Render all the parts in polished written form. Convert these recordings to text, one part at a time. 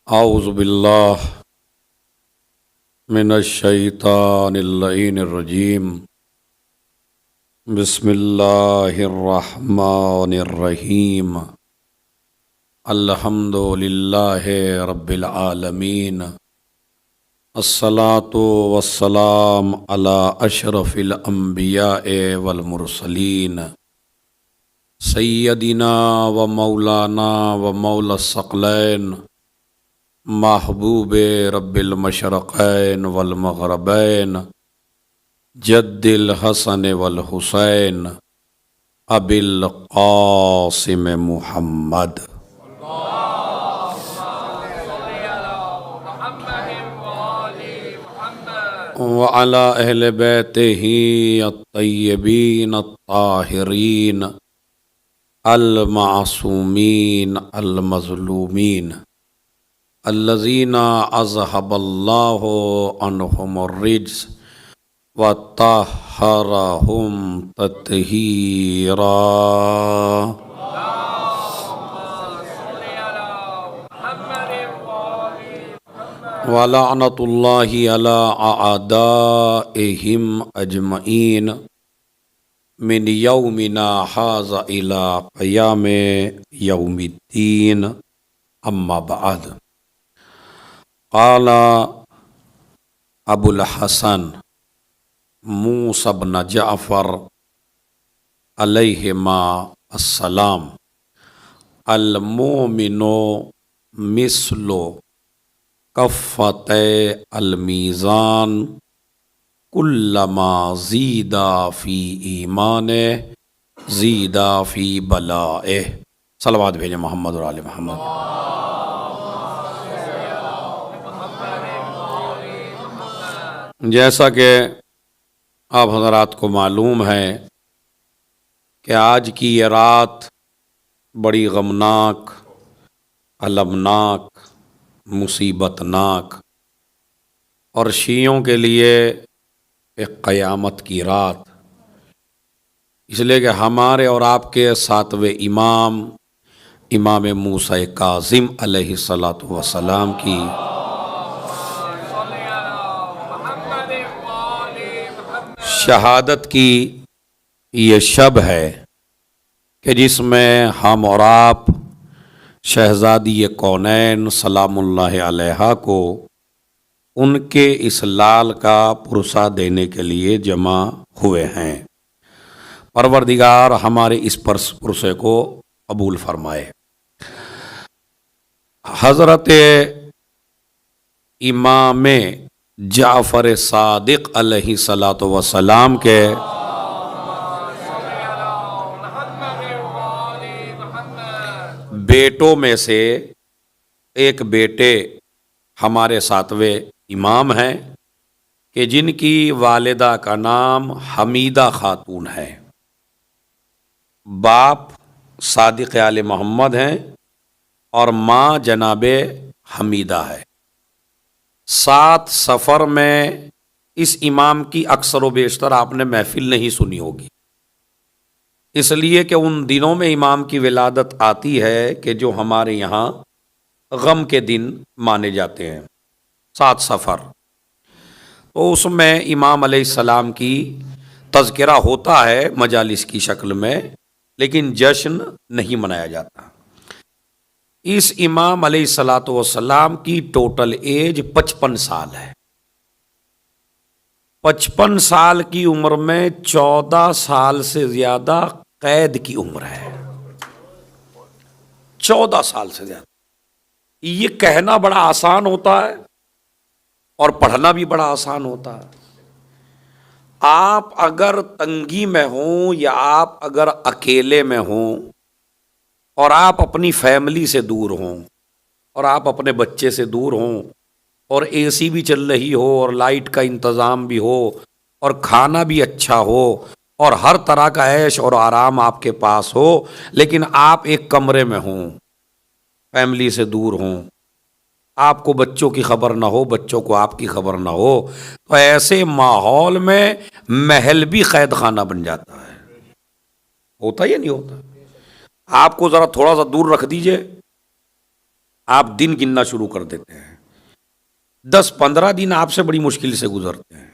اعوذ باللہ من الشیطان اللعین الرجیم بسم اللہ الرحمن الرحیم الحمد للہ رب العالمین الصلاۃ والسلام علی اشرف الانبیاء والمرسلین سیدنا و مولانا و مولا الثقلین محبوب رب المشرقین والمغربین جد الحسن والحسین ابی القاسم محمد وعلی اہل بیتہ الطیبین الطاہرین المعصومین المظلومین الذین اذھب اللہ عنہم الرجس وطہرہم تطہیرا وَلَعْنَةُ اللَّهِ عَلَىٰ أَعْدَائِهِمْ أَجْمَعِينَ مِنْ يَوْمِنَا هَٰذَا إِلَىٰ قِيَامِ يَوْمِ الدِّينِ أَمَّا بَعْدُ قال ابو الحسن موسیٰ بن جعفر علیہما السلام المؤمن مثل کفۃ المیزان کلما زید فی ایمانہ زید فی بلائہ صلوات بھیجیں محمد اور آل محمد۔ جیسا کہ آپ حضرات کو معلوم ہے کہ آج کی یہ رات بڑی غمناک، المناک، مصیبت ناک اور شیعوں کے لیے ایک قیامت کی رات، اس لیے کہ ہمارے اور آپ کے ساتویں امام موسیٰ کاظم علیہ الصلاۃ والسلام کی شہادت کی یہ شب ہے کہ جس میں ہم اور آپ شہزادی کونین سلام اللہ علیہا کو ان کے اس لال کا پرسہ دینے کے لیے جمع ہوئے ہیں۔ پروردگار ہمارے اس پرسے کو قبول فرمائے۔ حضرت امام جعفر صادق علیہ الصلاۃ والسلام کے بیٹوں میں سے ایک بیٹے ہمارے ساتویں امام ہیں کہ جن کی والدہ کا نام حمیدہ خاتون ہے، باپ صادق آل محمد ہیں اور ماں جناب حمیدہ ہے۔ 7 سفر میں اس امام کی اکثر و بیشتر آپ نے محفل نہیں سنی ہوگی، اس لیے کہ ان دنوں میں امام کی ولادت آتی ہے کہ جو ہمارے یہاں غم کے دن مانے جاتے ہیں، 7 سفر، تو اس میں امام علیہ السلام کی تذکرہ ہوتا ہے مجالس کی شکل میں، لیکن جشن نہیں منایا جاتا۔ اس امام علیہ الصلاۃ والسلام کی ٹوٹل ایج 55 سال ہے۔ 55 سال کی عمر میں 14 سال سے زیادہ قید کی عمر ہے، 14 سال سے زیادہ۔ یہ کہنا بڑا آسان ہوتا ہے اور پڑھنا بھی بڑا آسان ہوتا ہے۔ آپ اگر تنگی میں ہوں یا آپ اگر اکیلے میں ہوں اور آپ اپنی فیملی سے دور ہوں اور آپ اپنے بچے سے دور ہوں اور اے سی بھی چل رہی ہو اور لائٹ کا انتظام بھی ہو اور کھانا بھی اچھا ہو اور ہر طرح کا عیش اور آرام آپ کے پاس ہو، لیکن آپ ایک کمرے میں ہوں، فیملی سے دور ہوں، آپ کو بچوں کی خبر نہ ہو، بچوں کو آپ کی خبر نہ ہو، تو ایسے ماحول میں محل بھی قید خانہ بن جاتا ہے۔ ہوتا یا نہیں ہوتا؟ آپ کو ذرا تھوڑا سا دور رکھ دیجئے، آپ دن گننا شروع کر دیتے ہیں، 10-15 دن آپ سے بڑی مشکل سے گزرتے ہیں،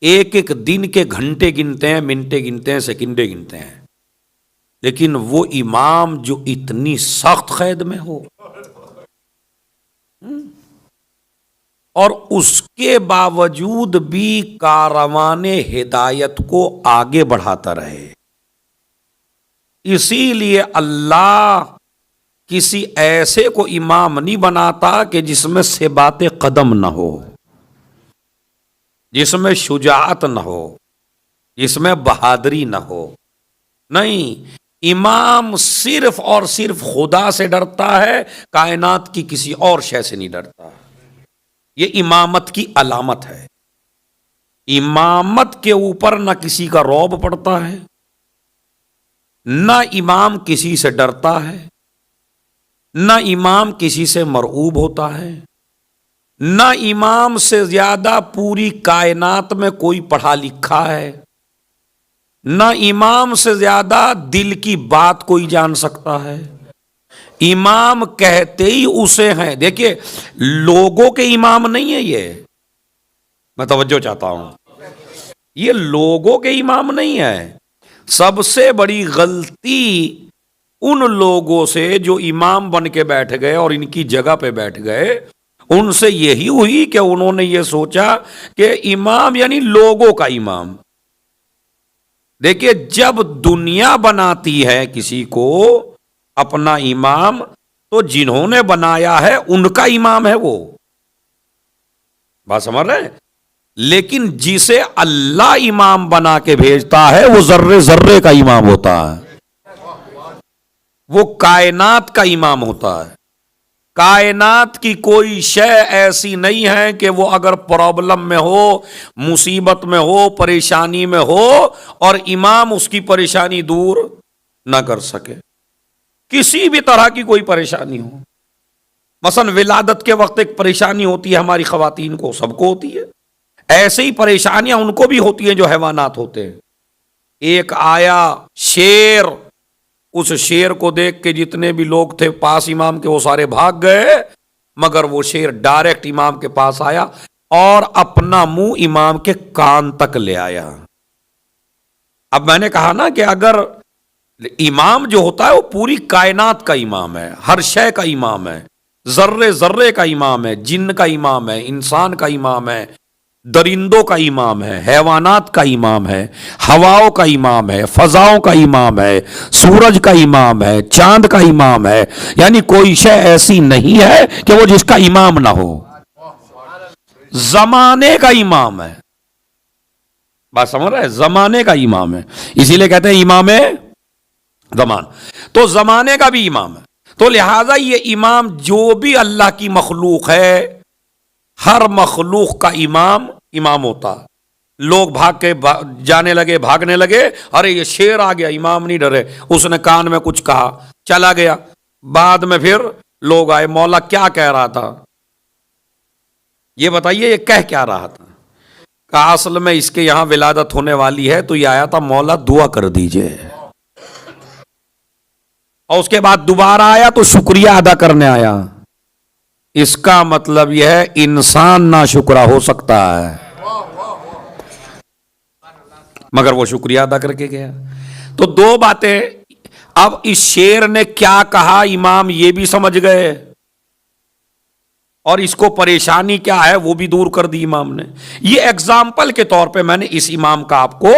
ایک ایک دن کے گھنٹے گنتے ہیں، منٹیں گنتے ہیں، سیکنڈیں گنتے ہیں، لیکن وہ امام جو اتنی سخت قید میں ہو اور اس کے باوجود بھی کاروان ہدایت کو آگے بڑھاتا رہے، اسی لیے اللہ کسی ایسے کو امام نہیں بناتا کہ جس میں ثبات قدم نہ ہو، جس میں شجاعت نہ ہو، جس میں بہادری نہ ہو، نہیں، امام صرف اور صرف خدا سے ڈرتا ہے، کائنات کی کسی اور شے سے نہیں ڈرتا۔ یہ امامت کی علامت ہے، امامت کے اوپر نہ کسی کا رعب پڑتا ہے، نہ امام کسی سے ڈرتا ہے، نہ امام کسی سے مرعوب ہوتا ہے، نہ امام سے زیادہ پوری کائنات میں کوئی پڑھا لکھا ہے، نہ امام سے زیادہ دل کی بات کوئی جان سکتا ہے۔ امام کہتے ہی اسے ہیں، دیکھیے لوگوں کے امام نہیں ہے، یہ میں توجہ چاہتا ہوں، یہ لوگوں کے امام نہیں ہے۔ سب سے بڑی غلطی ان لوگوں سے جو امام بن کے بیٹھ گئے اور ان کی جگہ پہ بیٹھ گئے، ان سے یہی ہوئی کہ انہوں نے یہ سوچا کہ امام یعنی لوگوں کا امام۔ دیکھیے جب دنیا بناتی ہے کسی کو اپنا امام، تو جنہوں نے بنایا ہے ان کا امام ہے وہ، بات سمجھ رہے ہیں؟ لیکن جسے اللہ امام بنا کے بھیجتا ہے وہ ذرے ذرے کا امام ہوتا ہے، وہ کائنات کا امام ہوتا ہے۔ کائنات کی کوئی شے ایسی نہیں ہے کہ وہ اگر پرابلم میں ہو، مصیبت میں ہو، پریشانی میں ہو اور امام اس کی پریشانی دور نہ کر سکے، کسی بھی طرح کی کوئی پریشانی ہو۔ مثلا ولادت کے وقت ایک پریشانی ہوتی ہے ہماری خواتین کو، سب کو ہوتی ہے، ایسے ہی پریشانیاں ان کو بھی ہوتی ہیں جو حیوانات ہوتے ہیں۔ ایک آیا شیر، اس شیر کو دیکھ کے جتنے بھی لوگ تھے پاس امام کے وہ سارے بھاگ گئے، مگر وہ شیر ڈائریکٹ امام کے پاس آیا اور اپنا منہ امام کے کان تک لے آیا۔ اب میں نے کہا نا کہ اگر امام جو ہوتا ہے وہ پوری کائنات کا امام ہے، ہر شے کا امام ہے، ذرے ذرے کا امام ہے، جن کا امام ہے، انسان کا امام ہے، درندوں کا امام ہے، حیوانات کا امام ہے، ہواؤں کا امام ہے، فضاؤں کا امام ہے، سورج کا امام ہے، چاند کا امام ہے، یعنی کوئی شے ایسی نہیں ہے کہ وہ جس کا امام نہ ہو، زمانے کا امام ہے، بات سمجھ رہے ہیں؟ زمانے کا امام ہے، اسی لیے کہتے ہیں امام زمان، تو زمانے کا بھی امام ہے۔ تو لہذا یہ امام جو بھی اللہ کی مخلوق ہے، ہر مخلوق کا امام امام ہوتا۔ لوگ بھاگ کے جانے لگے، بھاگنے لگے، ارے یہ شیر آ گیا، امام نہیں ڈرے، اس نے کان میں کچھ کہا، چلا گیا۔ بعد میں پھر لوگ آئے، مولا کیا کہہ رہا تھا، یہ بتائیے یہ کہہ کیا رہا تھا؟ کہا اصل میں اس کے یہاں ولادت ہونے والی ہے تو یہ آیا تھا مولا دعا کر دیجئے، اور اس کے بعد دوبارہ آیا تو شکریہ ادا کرنے آیا۔ اس کا مطلب یہ ہے انسان ناشکرا ہو سکتا ہے مگر وہ شکریہ ادا کر کے گیا۔ تو دو باتیں، اب اس شیر نے کیا کہا امام یہ بھی سمجھ گئے، اور اس کو پریشانی کیا ہے وہ بھی دور کر دی امام نے۔ یہ ایگزامپل کے طور پہ میں نے اس امام کا آپ کو،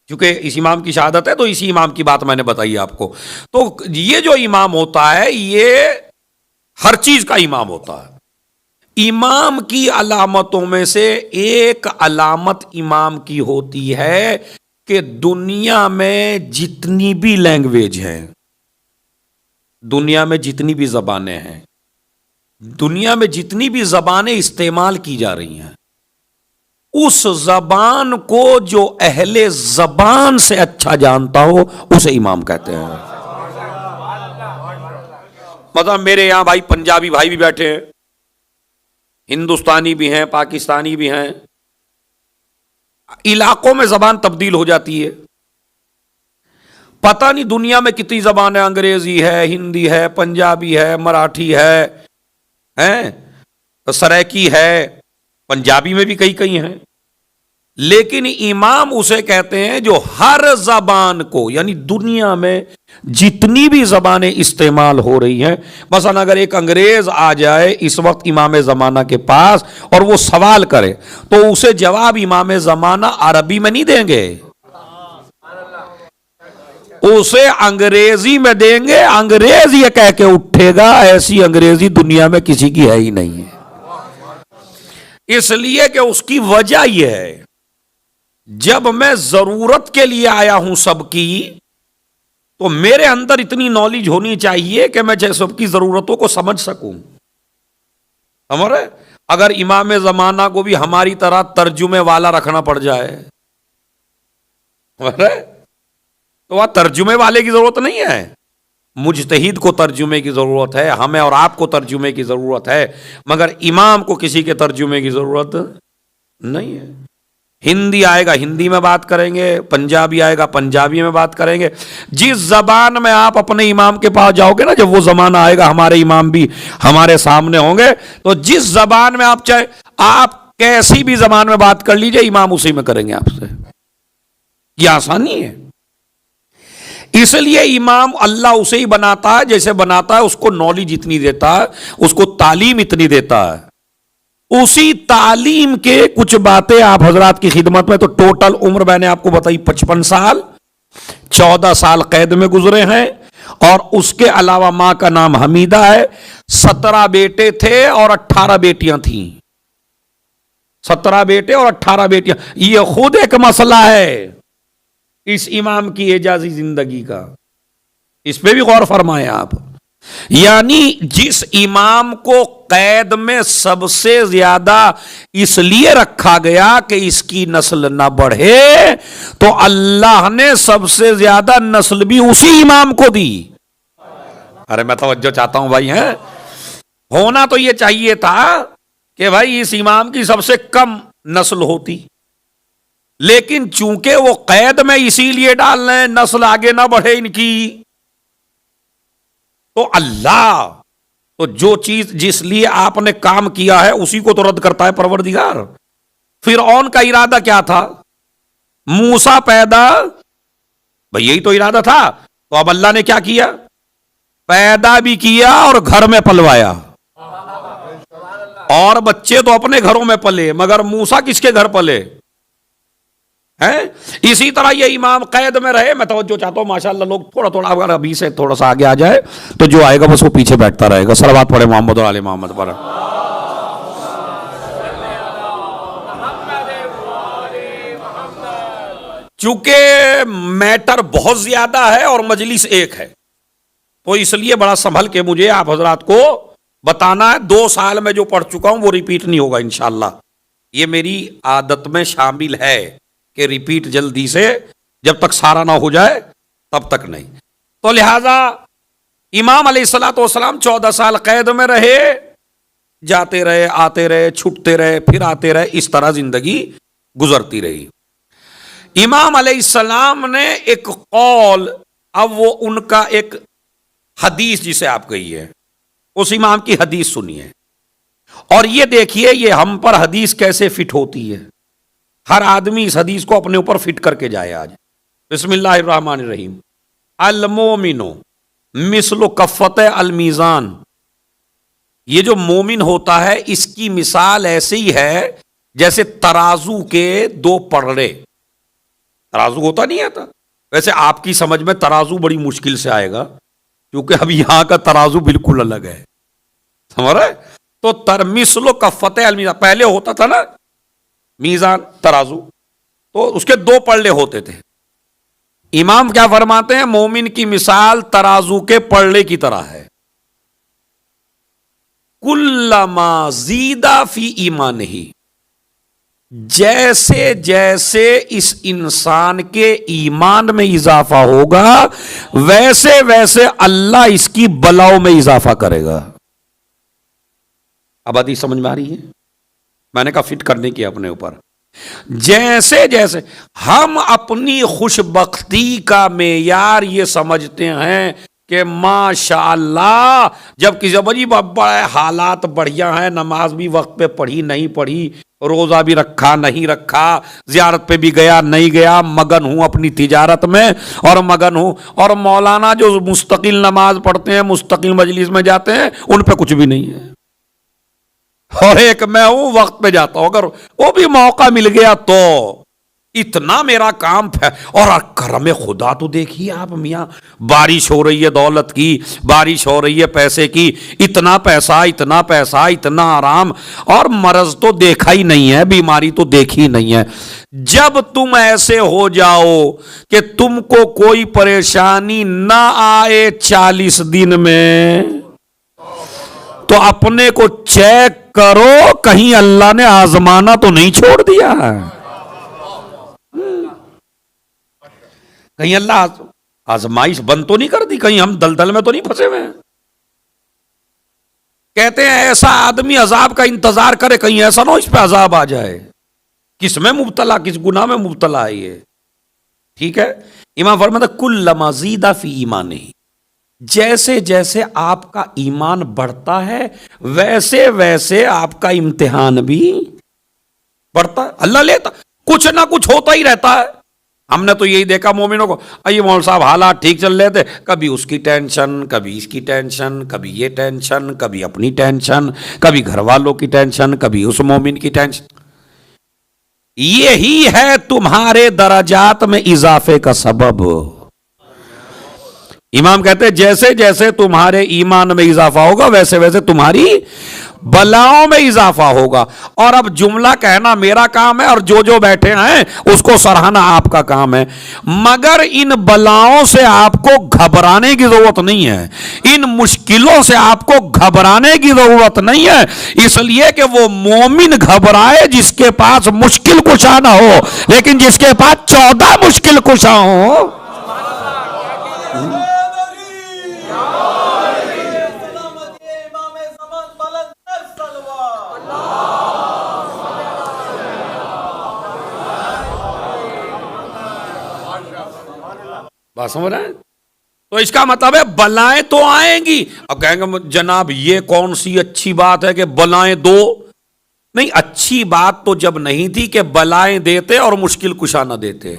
کیونکہ اس امام کی شہادت ہے تو اسی امام کی بات میں نے بتائی آپ کو۔ تو یہ جو امام ہوتا ہے یہ ہر چیز کا امام ہوتا ہے۔ امام کی علامتوں میں سے ایک علامت امام کی ہوتی ہے کہ دنیا میں جتنی بھی لینگویج ہیں، دنیا میں جتنی بھی زبانیں ہیں، دنیا میں جتنی بھی زبانیں استعمال کی جا رہی ہیں، اس زبان کو جو اہل زبان سے اچھا جانتا ہو اسے امام کہتے ہیں۔ مطلب میرے یہاں بھائی پنجابی بھائی بھی بیٹھے ہیں، ہندوستانی بھی ہیں، پاکستانی بھی ہیں، علاقوں میں زبان تبدیل ہو جاتی ہے۔ پتہ نہیں دنیا میں کتنی زبانیں، انگریزی ہے، ہندی ہے، پنجابی ہے، مراٹھی ہے، سرائکی ہے، پنجابی میں بھی کئی ہیں، لیکن امام اسے کہتے ہیں جو ہر زبان کو، یعنی دنیا میں جتنی بھی زبانیں استعمال ہو رہی ہیں، مثلا اگر ایک انگریز آ جائے اس وقت امام زمانہ کے پاس اور وہ سوال کرے تو اسے جواب امام زمانہ عربی میں نہیں دیں گے، اسے انگریزی میں دیں گے۔ انگریز یہ کہہ کے اٹھے گا ایسی انگریزی دنیا میں کسی کی ہے ہی نہیں ہے، اس لیے کہ اس کی وجہ یہ ہے، جب میں ضرورت کے لیے آیا ہوں سب کی، تو میرے اندر اتنی نالج ہونی چاہیے کہ میں سب کی ضرورتوں کو سمجھ سکوں۔ ہمارے اگر امام زمانہ کو بھی ہماری طرح ترجمے والا رکھنا پڑ جائے تو وہاں ترجمے والے کی ضرورت نہیں ہے، مجتہد کو ترجمے کی ضرورت ہے، ہمیں اور آپ کو ترجمے کی ضرورت ہے، مگر امام کو کسی کے ترجمے کی ضرورت نہیں ہے۔ ہندی آئے گا ہندی میں بات کریں گے، پنجابی آئے گا پنجابی میں بات کریں گے۔ جس زبان میں آپ اپنے امام کے پاس جاؤ گے نا، جب وہ زمانہ آئے گا ہمارے امام بھی ہمارے سامنے ہوں گے، تو جس زبان میں آپ چاہے، آپ کیسی بھی زبان میں بات کر لیجئے، امام اسی میں کریں گے آپ سے۔ یہ آسانی ہے۔ اس لیے امام اللہ اسے ہی بناتا ہے جیسے بناتا ہے، اس کو نالج اتنی دیتا ہے، اس کو تعلیم اتنی دیتا ہے، اسی تعلیم کے کچھ باتیں آپ حضرات کی خدمت میں۔ تو ٹوٹل عمر میں نے آپ کو بتائی 55 سال، 14 سال قید میں گزرے ہیں، اور اس کے علاوہ ماں کا نام حمیدہ ہے۔ 17 بیٹے تھے اور 18 بیٹیاں تھیں، 17 بیٹے اور 18 بیٹیاں۔ یہ خود ایک مسئلہ ہے اس امام کی اعجازی زندگی کا، اس پہ بھی غور فرمائیں آپ۔ یعنی جس امام کو قید میں سب سے زیادہ اس لیے رکھا گیا کہ اس کی نسل نہ بڑھے، تو اللہ نے سب سے زیادہ نسل بھی اسی امام کو دی۔ ارے میں توجہ چاہتا ہوں بھائی، ہیں ہونا تو یہ چاہیے تھا کہ بھائی اس امام کی سب سے کم نسل ہوتی، لیکن چونکہ وہ قید میں اسی لیے ڈال رہے ہیں نسل آگے نہ بڑھے ان کی، تو اللہ تو جو چیز جس لیے آپ نے کام کیا ہے اسی کو تو رد کرتا ہے پروردگار۔ فرعون کا ارادہ کیا تھا؟ موسیٰ پیدا، بھئی یہی تو ارادہ تھا، تو اب اللہ نے کیا کیا؟ پیدا بھی کیا اور گھر میں پلوایا، اور بچے تو اپنے گھروں میں پلے، مگر موسیٰ کس کے گھر پلے ہیں؟ اسی طرح یہ امام قید میں رہے۔ میں توجہ چاہتا ہوں ماشاءاللہ لوگ تھوڑا اگر ابھی سے تھوڑا سا آگے آ جائے تو جو آئے گا بس وہ پیچھے بیٹھتا رہے گا۔ صلوات پڑھے محمد اور آل محمد پر۔ چونکہ میٹر بہت زیادہ ہے اور مجلس ایک ہے، تو اس لیے بڑا سنبھل کے مجھے آپ حضرات کو بتانا ہے۔ 2 سال میں جو پڑھ چکا ہوں وہ ریپیٹ نہیں ہوگا انشاءاللہ، یہ میری عادت میں شامل ہے کہ ریپیٹ جلدی سے جب تک سارا نہ ہو جائے تب تک نہیں۔ تو لہذا امام علیہ الصلوۃ والسلام 14 سال قید میں رہے، جاتے رہے، آتے رہے، چھٹتے رہے، پھر آتے رہے، اس طرح زندگی گزرتی رہی۔ امام علیہ السلام نے ایک قول، اب وہ ان کا ایک حدیث جسے آپ کہیے، اس امام کی حدیث سنیے اور یہ دیکھیے یہ ہم پر حدیث کیسے فٹ ہوتی ہے۔ ہر آدمی اس حدیث کو اپنے اوپر فٹ کر کے جائے آج۔ بسم اللہ الرحمن الرحیم۔ المومن مثل کفۃ المیزان، یہ جو مومن ہوتا ہے اس کی مثال ایسے ہی ہے جیسے ترازو کے 2 پڑے۔ ترازو ہوتا نہیں آتا، ویسے آپ کی سمجھ میں ترازو بڑی مشکل سے آئے گا کیونکہ اب یہاں کا ترازو بالکل الگ ہے، سمجھ رہے؟ تو مثل کفۃ المیزان، پہلے ہوتا تھا نا میزان ترازو، تو اس کے 2 پلڑے ہوتے تھے۔ امام کیا فرماتے ہیں؟ مومن کی مثال ترازو کے پلڑے کی طرح ہے۔ کلما زیدہ فی ایمانہ، جیسے جیسے اس انسان کے ایمان میں اضافہ ہوگا ویسے ویسے اللہ اس کی بلاؤں میں اضافہ کرے گا۔ اب حدیث سمجھ میں آ رہی ہے؟ میں نے کہا فٹ کرنے کی اپنے اوپر۔ جیسے جیسے ہم اپنی خوش بختی کا معیار یہ سمجھتے ہیں کہ ماشاء اللہ جب کسی بڑی بڑے حالات بڑھیا ہیں، نماز بھی وقت پہ پڑھی نہیں پڑھی، روزہ بھی رکھا نہیں رکھا، زیارت پہ بھی گیا نہیں گیا، مگن ہوں اپنی تجارت میں اور مگن ہوں، اور مولانا جو مستقل نماز پڑھتے ہیں، مستقل مجلس میں جاتے ہیں، ان پہ کچھ بھی نہیں ہے، اور ایک میں ہوں وقت پہ جاتا ہوں، اگر وہ بھی موقع مل گیا تو اتنا میرا کام اور کرم خدا تو دیکھیے آپ میاں، بارش ہو رہی ہے دولت کی، بارش ہو رہی ہے پیسے کی، اتنا پیسہ اتنا آرام، اور مرض تو دیکھا ہی نہیں ہے، بیماری تو دیکھی نہیں ہے۔ جب تم ایسے ہو جاؤ کہ تم کو کوئی پریشانی نہ آئے 40 دن میں، تو اپنے کو چیک کرو کہیں اللہ نے آزمانا تو نہیں چھوڑ دیا ہے، کہیں اللہ آزمائش بند تو نہیں کر دی، کہیں ہم دلدل میں تو نہیں پھنسے ہوئے ہیں۔ کہتے ہیں ایسا آدمی عذاب کا انتظار کرے کہیں ایسا نہ ہو اس پہ عذاب آ جائے، کس میں مبتلا، کس گناہ میں مبتلا ہے یہ، ٹھیک ہے۔ امام فرماتا کلما زید فی ایمانہ، جیسے جیسے آپ کا ایمان بڑھتا ہے ویسے ویسے آپ کا امتحان بھی بڑھتا ہے، اللہ لیتا، کچھ نہ کچھ ہوتا ہی رہتا ہے۔ ہم نے تو یہی دیکھا مومنوں کو، یہ مول صاحب حالات ٹھیک چل رہے تھے، کبھی اس کی ٹینشن، کبھی اس کی ٹینشن، کبھی یہ ٹینشن، کبھی اپنی ٹینشن، کبھی گھر والوں کی ٹینشن، کبھی اس مومن کی ٹینشن۔ یہی ہے تمہارے درجات میں اضافے کا سبب۔ امام کہتے ہیں جیسے جیسے تمہارے ایمان میں اضافہ ہوگا ویسے ویسے تمہاری بلاؤں میں اضافہ ہوگا۔ اور اب جملہ کہنا میرا کام ہے اور جو بیٹھے ہیں اس کو سراہنا آپ کا کام ہے، مگر ان بلاؤں سے آپ کو گھبرانے کی ضرورت نہیں ہے، ان مشکلوں سے آپ کو گھبرانے کی ضرورت نہیں ہے، اس لیے کہ وہ مومن گھبرائے جس کے پاس مشکل کشا نہ ہو، لیکن جس کے پاس 14 مشکل کشا ہو۔ بات سمجھ رہے ہیں؟ تو اس کا مطلب ہے بلائیں تو آئیں گی۔ اب کہیں گے جناب یہ کون سی اچھی بات ہے کہ بلائیں دو؟ نہیں، اچھی بات تو جب نہیں تھی کہ بلائیں دیتے اور مشکل کشا نہ دیتے۔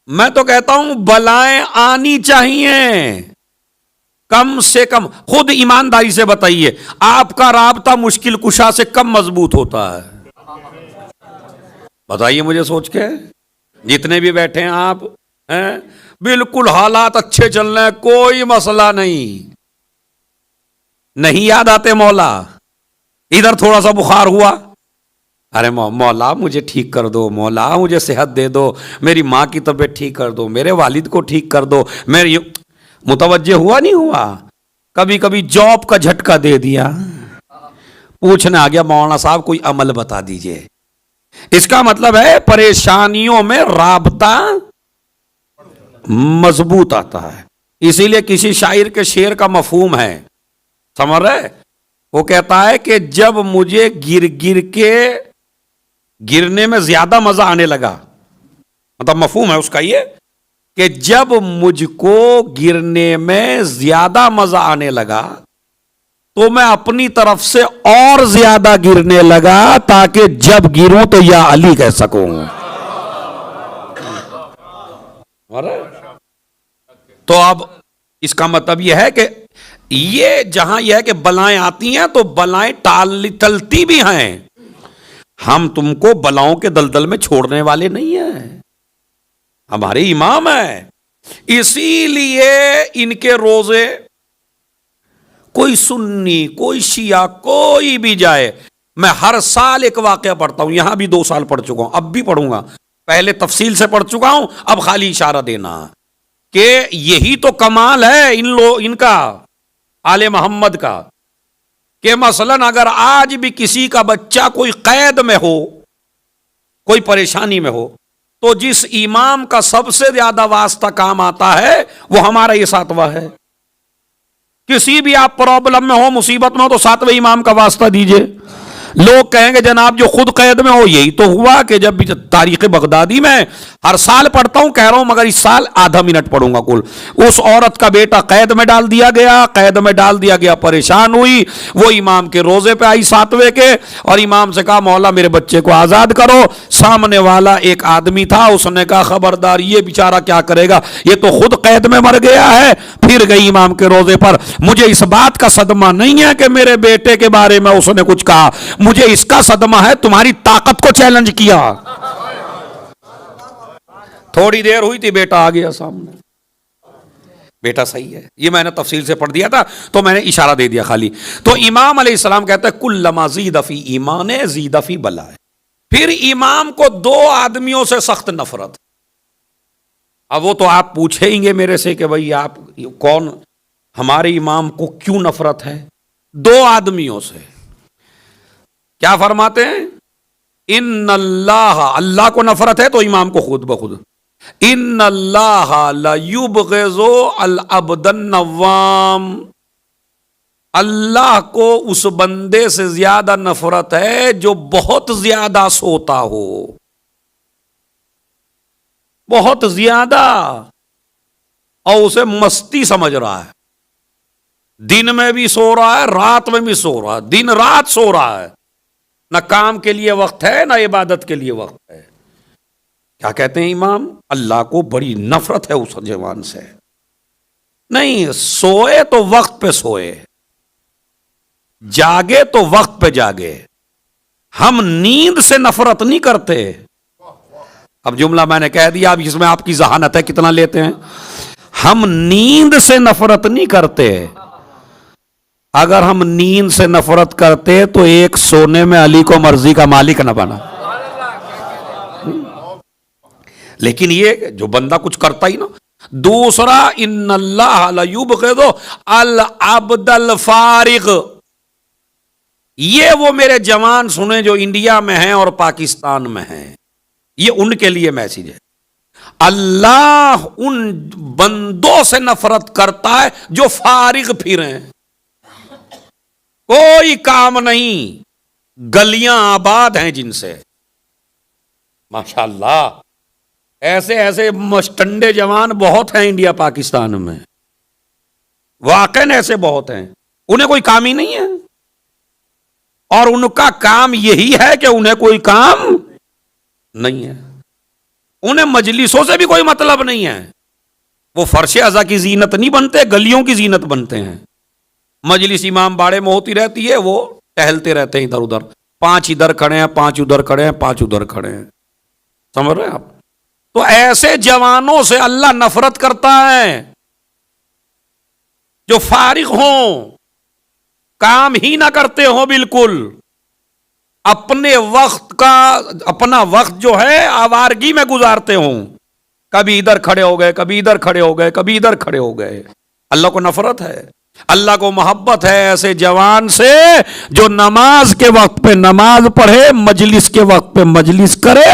میں تو کہتا ہوں بلائیں آنی چاہیے، کم سے کم خود ایمانداری سے بتائیے آپ کا رابطہ مشکل کشا سے کم مضبوط ہوتا ہے؟ بتائیے مجھے سوچ کے، جتنے بھی بیٹھے ہیں آپ بالکل حالات اچھے چل رہے ہیں، کوئی مسئلہ نہیں یاد آتے مولا، ادھر تھوڑا سا بخار ہوا، ارے مولا مجھے ٹھیک کر دو، مولا مجھے صحت دے دو، میری ماں کی طبیعت ٹھیک کر دو، میرے والد کو ٹھیک کر دو، میری متوجہ ہوا نہیں ہوا؟ کبھی کبھی جاب کا جھٹکا دے دیا، پوچھنے آ گیا مولانا صاحب کوئی عمل بتا دیجئے۔ اس کا مطلب ہے پریشانیوں میں رابطہ مضبوط آتا ہے۔ اسی لیے کسی شاعر کے شعر کا مفہوم ہے، سمجھ رہے؟ وہ کہتا ہے کہ جب مجھے گرنے میں زیادہ مزہ آنے لگا، مطلب مفہوم ہے اس کا یہ کہ جب مجھ کو گرنے میں زیادہ مزہ آنے لگا تو میں اپنی طرف سے اور زیادہ گرنے لگا تاکہ جب گروں تو یا علی کہہ سکوں۔ تو اب اس کا مطلب یہ ہے کہ یہ جہاں یہ ہے کہ بلائیں آتی ہیں تو بلائیں ٹلتی بھی ہیں، ہم تم کو بلاؤں کے دلدل میں چھوڑنے والے نہیں ہیں، ہمارے امام ہیں۔ اسی لیے ان کے روزے کوئی سنی کوئی شیعہ کوئی بھی جائے، میں ہر سال ایک واقعہ پڑھتا ہوں، یہاں بھی 2 سال پڑھ چکا ہوں، اب بھی پڑھوں گا، پہلے تفصیل سے پڑھ چکا ہوں، اب خالی اشارہ دینا کہ یہی تو کمال ہے ان کا آل محمد کا، کہ مثلاً اگر آج بھی کسی کا بچہ کوئی قید میں ہو، کوئی پریشانی میں ہو، تو جس امام کا سب سے زیادہ واسطہ کام آتا ہے وہ ہمارا یہ 7واں ہے۔ کسی بھی آپ پرابلم میں ہو، مصیبت میں ہو، تو 7ویں امام کا واسطہ دیجئے، لوگ کہیں گے جناب جو خود قید میں ہو. یہی تو ہوا کہ جب تاریخ بغدادی میں ہر سال پڑھتا ہوں, کہہ رہا ہوں مگر اس سال آدھا منٹ پڑھوں گا کل. اس عورت کا بیٹا قید میں ڈال دیا گیا, پریشان ہوئی, وہ امام کے روزے پہ آئی 7ویں کے, اور امام سے کہا مولا میرے بچے کو آزاد کرو. سامنے والا ایک آدمی تھا, اس نے کہا خبردار یہ بیچارہ کیا کرے گا, یہ تو خود قید میں مر گیا ہے. پھر گئی امام کے روزے پر. مجھے اس بات کا صدمہ نہیں ہے کہ میرے بیٹے کے بارے میں اس نے کچھ کہا, مجھے اس کا صدمہ ہے تمہاری طاقت کو چیلنج کیا. تھوڑی دیر ہوئی تھی, بیٹا آ گیا سامنے. بیٹا صحیح ہے, یہ میں نے تفصیل سے پڑھ دیا تھا تو میں نے اشارہ دے دیا خالی. تو امام علیہ السلام کہتے ہیں کلما زید فی ایمان زید فی بلا. پھر امام کو 2 آدمیوں سے سخت نفرت. اب وہ تو آپ پوچھیں گے میرے سے کہ بھئی آپ کون, ہمارے امام کو کیوں نفرت ہے؟ 2 آدمیوں سے. کیا فرماتے ہیں؟ ان اللہ کو نفرت ہے تو امام کو خود بخود. ان اللہ لیبغض العبد النوام. اللہ کو اس بندے سے زیادہ نفرت ہے جو بہت زیادہ سوتا ہو, بہت زیادہ, اور اسے مستی سمجھ رہا ہے. دن میں بھی سو رہا ہے, رات میں بھی سو رہا ہے, دن رات سو رہا ہے. نہ کام کے لیے وقت ہے نہ عبادت کے لیے وقت ہے. کیا کہتے ہیں امام؟ اللہ کو بڑی نفرت ہے اس جوان سے. نہیں, سوئے تو وقت پہ سوئے, جاگے تو وقت پہ جاگے. ہم نیند سے نفرت نہیں کرتے. اب جملہ میں نے کہہ دیا, اب اس میں آپ کی ذہانت ہے کتنا لیتے ہیں. ہم نیند سے نفرت نہیں کرتے. اگر ہم نیند سے نفرت کرتے تو ایک سونے میں علی کو مرضی کا مالک نہ بنا. لیکن یہ جو بندہ کچھ کرتا ہی نا. دوسرا, ان اللہ لیبغض العبد الفارغ. یہ وہ میرے جوان سنیں جو انڈیا میں ہیں اور پاکستان میں ہیں, یہ ان کے لیے میسج ہے. اللہ ان بندوں سے نفرت کرتا ہے جو فارغ پھریں, کوئی کام نہیں, گلیاں آباد ہیں جن سے. ماشاءاللہ ایسے ایسے مشٹنڈے جوان بہت ہیں انڈیا پاکستان میں, واقعی ایسے بہت ہیں. انہیں کوئی کام ہی نہیں ہے, اور ان کا کام یہی ہے کہ انہیں کوئی کام نہیں ہے. انہیں مجلسوں سے بھی کوئی مطلب نہیں ہے. وہ فرش ازا کی زینت نہیں بنتے, گلیوں کی زینت بنتے ہیں. مجلس امام باڑے میں ہوتی رہتی ہے, وہ ٹہلتے رہتے ہیں ادھر ادھر. 5 ادھر کھڑے ہیں, 5 ادھر کھڑے ہیں, 5 ادھر کھڑے ہیں. سمجھ رہے ہیں آپ؟ تو ایسے جوانوں سے اللہ نفرت کرتا ہے جو فارغ ہوں, کام ہی نہ کرتے ہوں بالکل. اپنے وقت کا اپنا وقت جو ہے آوارگی میں گزارتے ہوں. کبھی ادھر کھڑے ہو گئے, کبھی ادھر کھڑے ہو گئے, کبھی ادھر کھڑے ہو گئے. اللہ کو نفرت ہے. اللہ کو محبت ہے ایسے جوان سے جو نماز کے وقت پہ نماز پڑھے, مجلس کے وقت پہ مجلس کرے,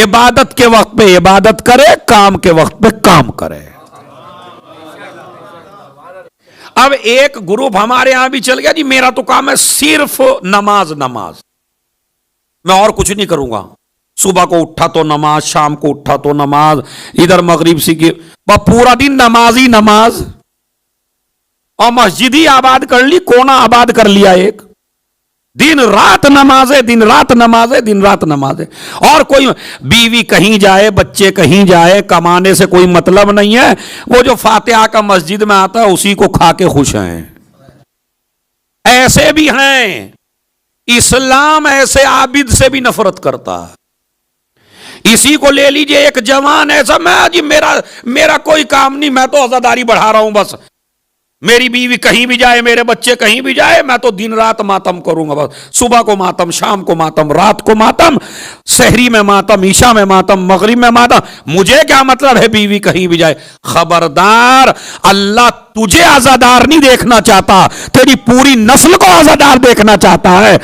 عبادت کے وقت پہ عبادت کرے, کام کے وقت پہ کام کرے. اب ایک گروپ ہمارے ہاں بھی چل گیا, جی میرا تو کام ہے صرف نماز, میں اور کچھ نہیں کروں گا. صبح کو اٹھا تو نماز, شام کو اٹھا تو نماز, ادھر مغرب سے پورا دن نماز ہی نماز. اور مسجد ہی آباد کر لی, کونا آباد کر لیا ایک. دن رات نماز ہے, دن رات نماز ہے, دن رات نماز ہے. اور کوئی بیوی کہیں جائے, بچے کہیں جائے, کمانے سے کوئی مطلب نہیں ہے. وہ جو فاتحہ کا مسجد میں آتا ہے اسی کو کھا کے خوش ہیں. ایسے بھی ہیں. اسلام ایسے عابد سے بھی نفرت کرتا ہے. اسی کو لے لیجئے, ایک جوان ایسا, میں جی میرا کوئی کام نہیں, میں تو عزاداری بڑھا رہا ہوں بس. میری بیوی کہیں بھی جائے, میرے بچے کہیں بھی جائے, میں تو دن رات ماتم کروں گا بس. صبح کو ماتم, شام کو ماتم, رات کو ماتم, سحری میں ماتم, عشاء میں ماتم, مغرب میں ماتم. مجھے کیا مطلب ہے بیوی کہیں بھی جائے. خبردار, اللہ تجھے عزادار نہیں دیکھنا چاہتا, تیری پوری نسل کو عزادار دیکھنا چاہتا ہے.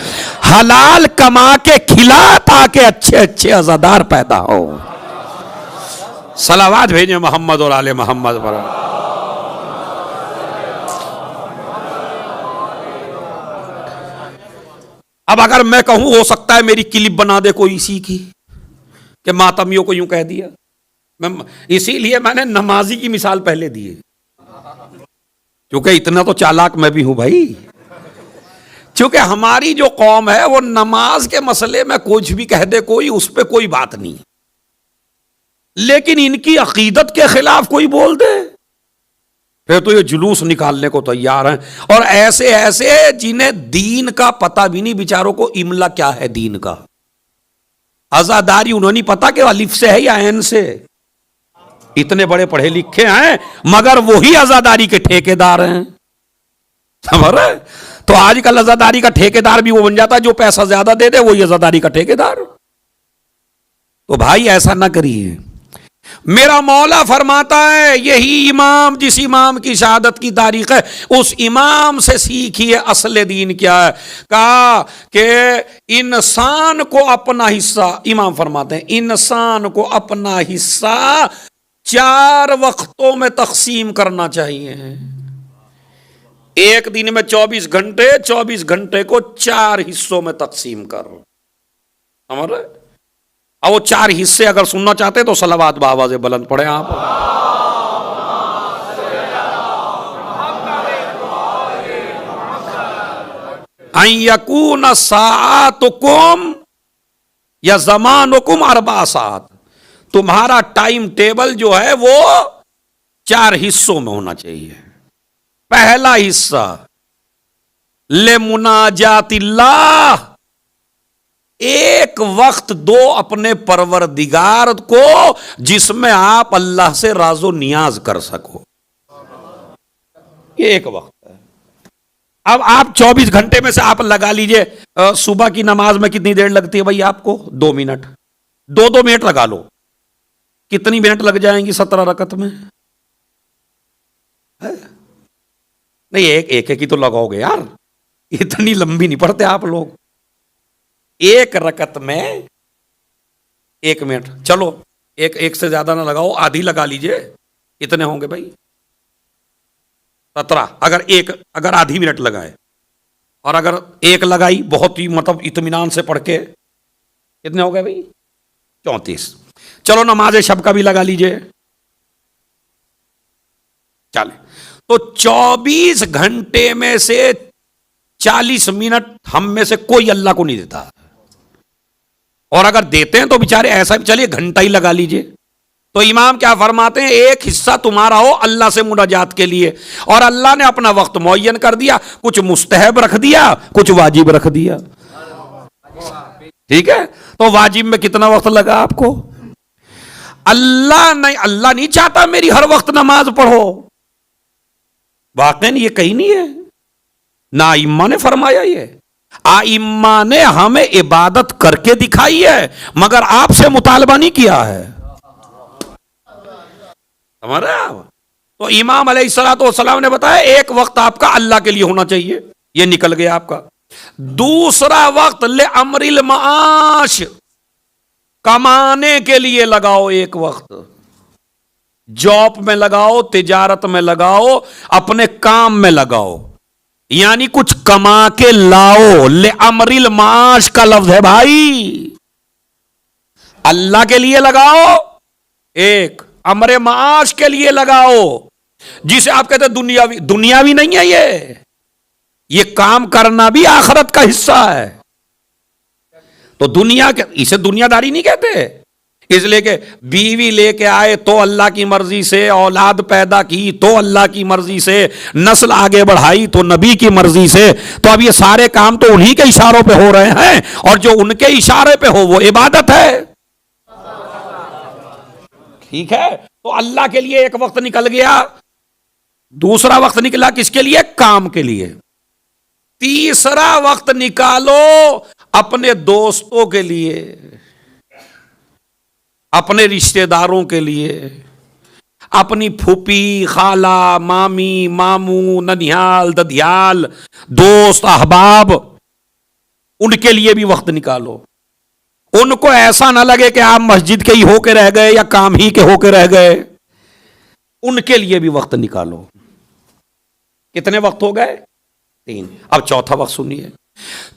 حلال کما کے کھلا تاکہ اچھے اچھے عزادار پیدا ہو. صلوات بھیجیں محمد اور آل محمد پر. اب اگر میں کہوں ہو سکتا ہے میری کلپ بنا دے کوئی اسی کی کہ ماتمیوں کو یوں کہہ دیا، اسی لیے میں نے نمازی کی مثال پہلے دی ہے، کیونکہ اتنا تو چالاک میں بھی ہوں بھائی، کیونکہ ہماری جو قوم ہے وہ نماز کے مسئلے میں کچھ بھی کہہ دے کوئی، اس پہ کوئی بات نہیں، لیکن ان کی عقیدت کے خلاف کوئی بول دے پھر تو یہ جلوس نکالنے کو تیار ہیں، اور ایسے ایسے جنہیں دین کا پتہ بھی نہیں، بیچاروں کو املا کیا ہے دین کا، عزاداری انہوں نہیں پتا کہ الف سے ہے یا عین سے، اتنے بڑے پڑھے لکھے ہیں مگر وہی عزاداری کے ٹھیکیدار ہیں، سمجھ رہے؟ تو آج کل عزاداری کا ٹھیکیدار بھی وہ بن جاتا ہے جو پیسہ زیادہ دے دے وہی عزاداری کا ٹھیکیدار۔ تو بھائی ایسا نہ کریے، میرا مولا فرماتا ہے یہی امام جس امام کی شہادت کی تاریخ ہے اس امام سے سیکھیے اصل دین کیا ہے، کہا کہ انسان کو اپنا حصہ، امام فرماتے ہیں انسان کو اپنا حصہ 4 وقتوں میں تقسیم کرنا چاہیے، ایک دن میں 24 گھنٹے، 24 گھنٹے کو 4 حصوں میں تقسیم کرو، سمجھ رہے؟ اور وہ 4 حصے اگر سننا چاہتے تو صلوات بآواز بلند پڑھیں آپ۔ ان یکون ساعاتکم یا زمانکم 4 ساعات، تمہارا ٹائم ٹیبل جو ہے وہ 4 حصوں میں ہونا چاہیے۔ پہلا حصہ لمناجات اللہ، ایک وقت دو اپنے پروردگار کو جس میں آپ اللہ سے راز و نیاز کر سکو، یہ ایک وقت ہے۔ اب آپ 24 گھنٹے میں سے آپ لگا لیجئے صبح کی نماز میں کتنی دیر لگتی ہے بھائی آپ کو؟ 2 منٹ، 2 منٹ لگا لو، کتنی منٹ لگ جائیں گی 17 رکعت میں؟ نہیں ایک ہی تو لگاؤ گے یار، اتنی لمبی نہیں پڑھتے آپ لوگ، ایک رکعت میں 1 منٹ، چلو ایک سے زیادہ نہ لگاؤ، آدھی لگا لیجئے، کتنے ہوں گے بھائی؟ 17، اگر آدھی منٹ لگائے، اور اگر 1 لگائی بہت ہی مطلب اطمینان سے پڑھ کے، کتنے ہو گئے بھائی؟ 34۔ چلو نماز شب کا بھی لگا لیجئے، چلے تو 24 گھنٹے میں سے 40 منٹ ہم میں سے کوئی اللہ کو نہیں دیتا، اور اگر دیتے ہیں تو بیچارے ایسا بھی چلیے گھنٹہ ہی لگا لیجئے۔ تو امام کیا فرماتے ہیں ایک حصہ تمہارا ہو اللہ سے مناجات کے لیے، اور اللہ نے اپنا وقت معین کر دیا، کچھ مستحب رکھ دیا کچھ واجب رکھ دیا، ٹھیک ہے؟ تو واجب میں کتنا وقت لگا آپ کو؟ اللہ نہیں چاہتا میری ہر وقت نماز پڑھو، واقعی یہ کہیں نہیں ہے، نہ ائمہ نے فرمایا، یہ ائمہ نے ہمیں عبادت کر کے دکھائی ہے مگر آپ سے مطالبہ نہیں کیا ہے، سمجھ رہے آپ؟ تو امام علیہ الصلوۃ والسلام نے بتایا ایک وقت آپ کا اللہ کے لیے ہونا چاہیے، یہ نکل گیا آپ کا۔ دوسرا وقت لامر المعاش، کمانے کے لیے لگاؤ، ایک وقت جاب میں لگاؤ، تجارت میں لگاؤ، اپنے کام میں لگاؤ، یعنی کچھ کما کے لاؤ، لامر المعاش کا لفظ ہے بھائی، اللہ کے لیے لگاؤ ایک، امر معاش کے لیے لگاؤ، جسے آپ کہتے ہیں دنیاوی نہیں ہے، یہ کام کرنا بھی آخرت کا حصہ ہے، تو اسے دنیا داری نہیں کہتے، اس لیے کہ بیوی لے کے آئے تو اللہ کی مرضی سے، اولاد پیدا کی تو اللہ کی مرضی سے، نسل آگے بڑھائی تو نبی کی مرضی سے، تو اب یہ سارے کام تو انہی کے اشاروں پہ ہو رہے ہیں، اور جو ان کے اشارے پہ ہو وہ عبادت ہے، ٹھیک ہے؟ تو اللہ کے لیے ایک وقت نکل گیا، دوسرا وقت نکلا کس کے لیے؟ کام کے لیے۔ تیسرا وقت نکالو اپنے دوستوں کے لیے، اپنے رشتہ داروں کے لیے، اپنی پھوپھی، خالہ، مامی، ماموں، ننیال، ددیال، دوست، احباب، ان کے لیے بھی وقت نکالو، ان کو ایسا نہ لگے کہ آپ مسجد کے ہی ہو کے رہ گئے یا کام ہی کے ہو کے رہ گئے، ان کے لیے بھی وقت نکالو۔ کتنے وقت ہو گئے؟ 3۔ اب چوتھا وقت سنیے،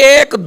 1,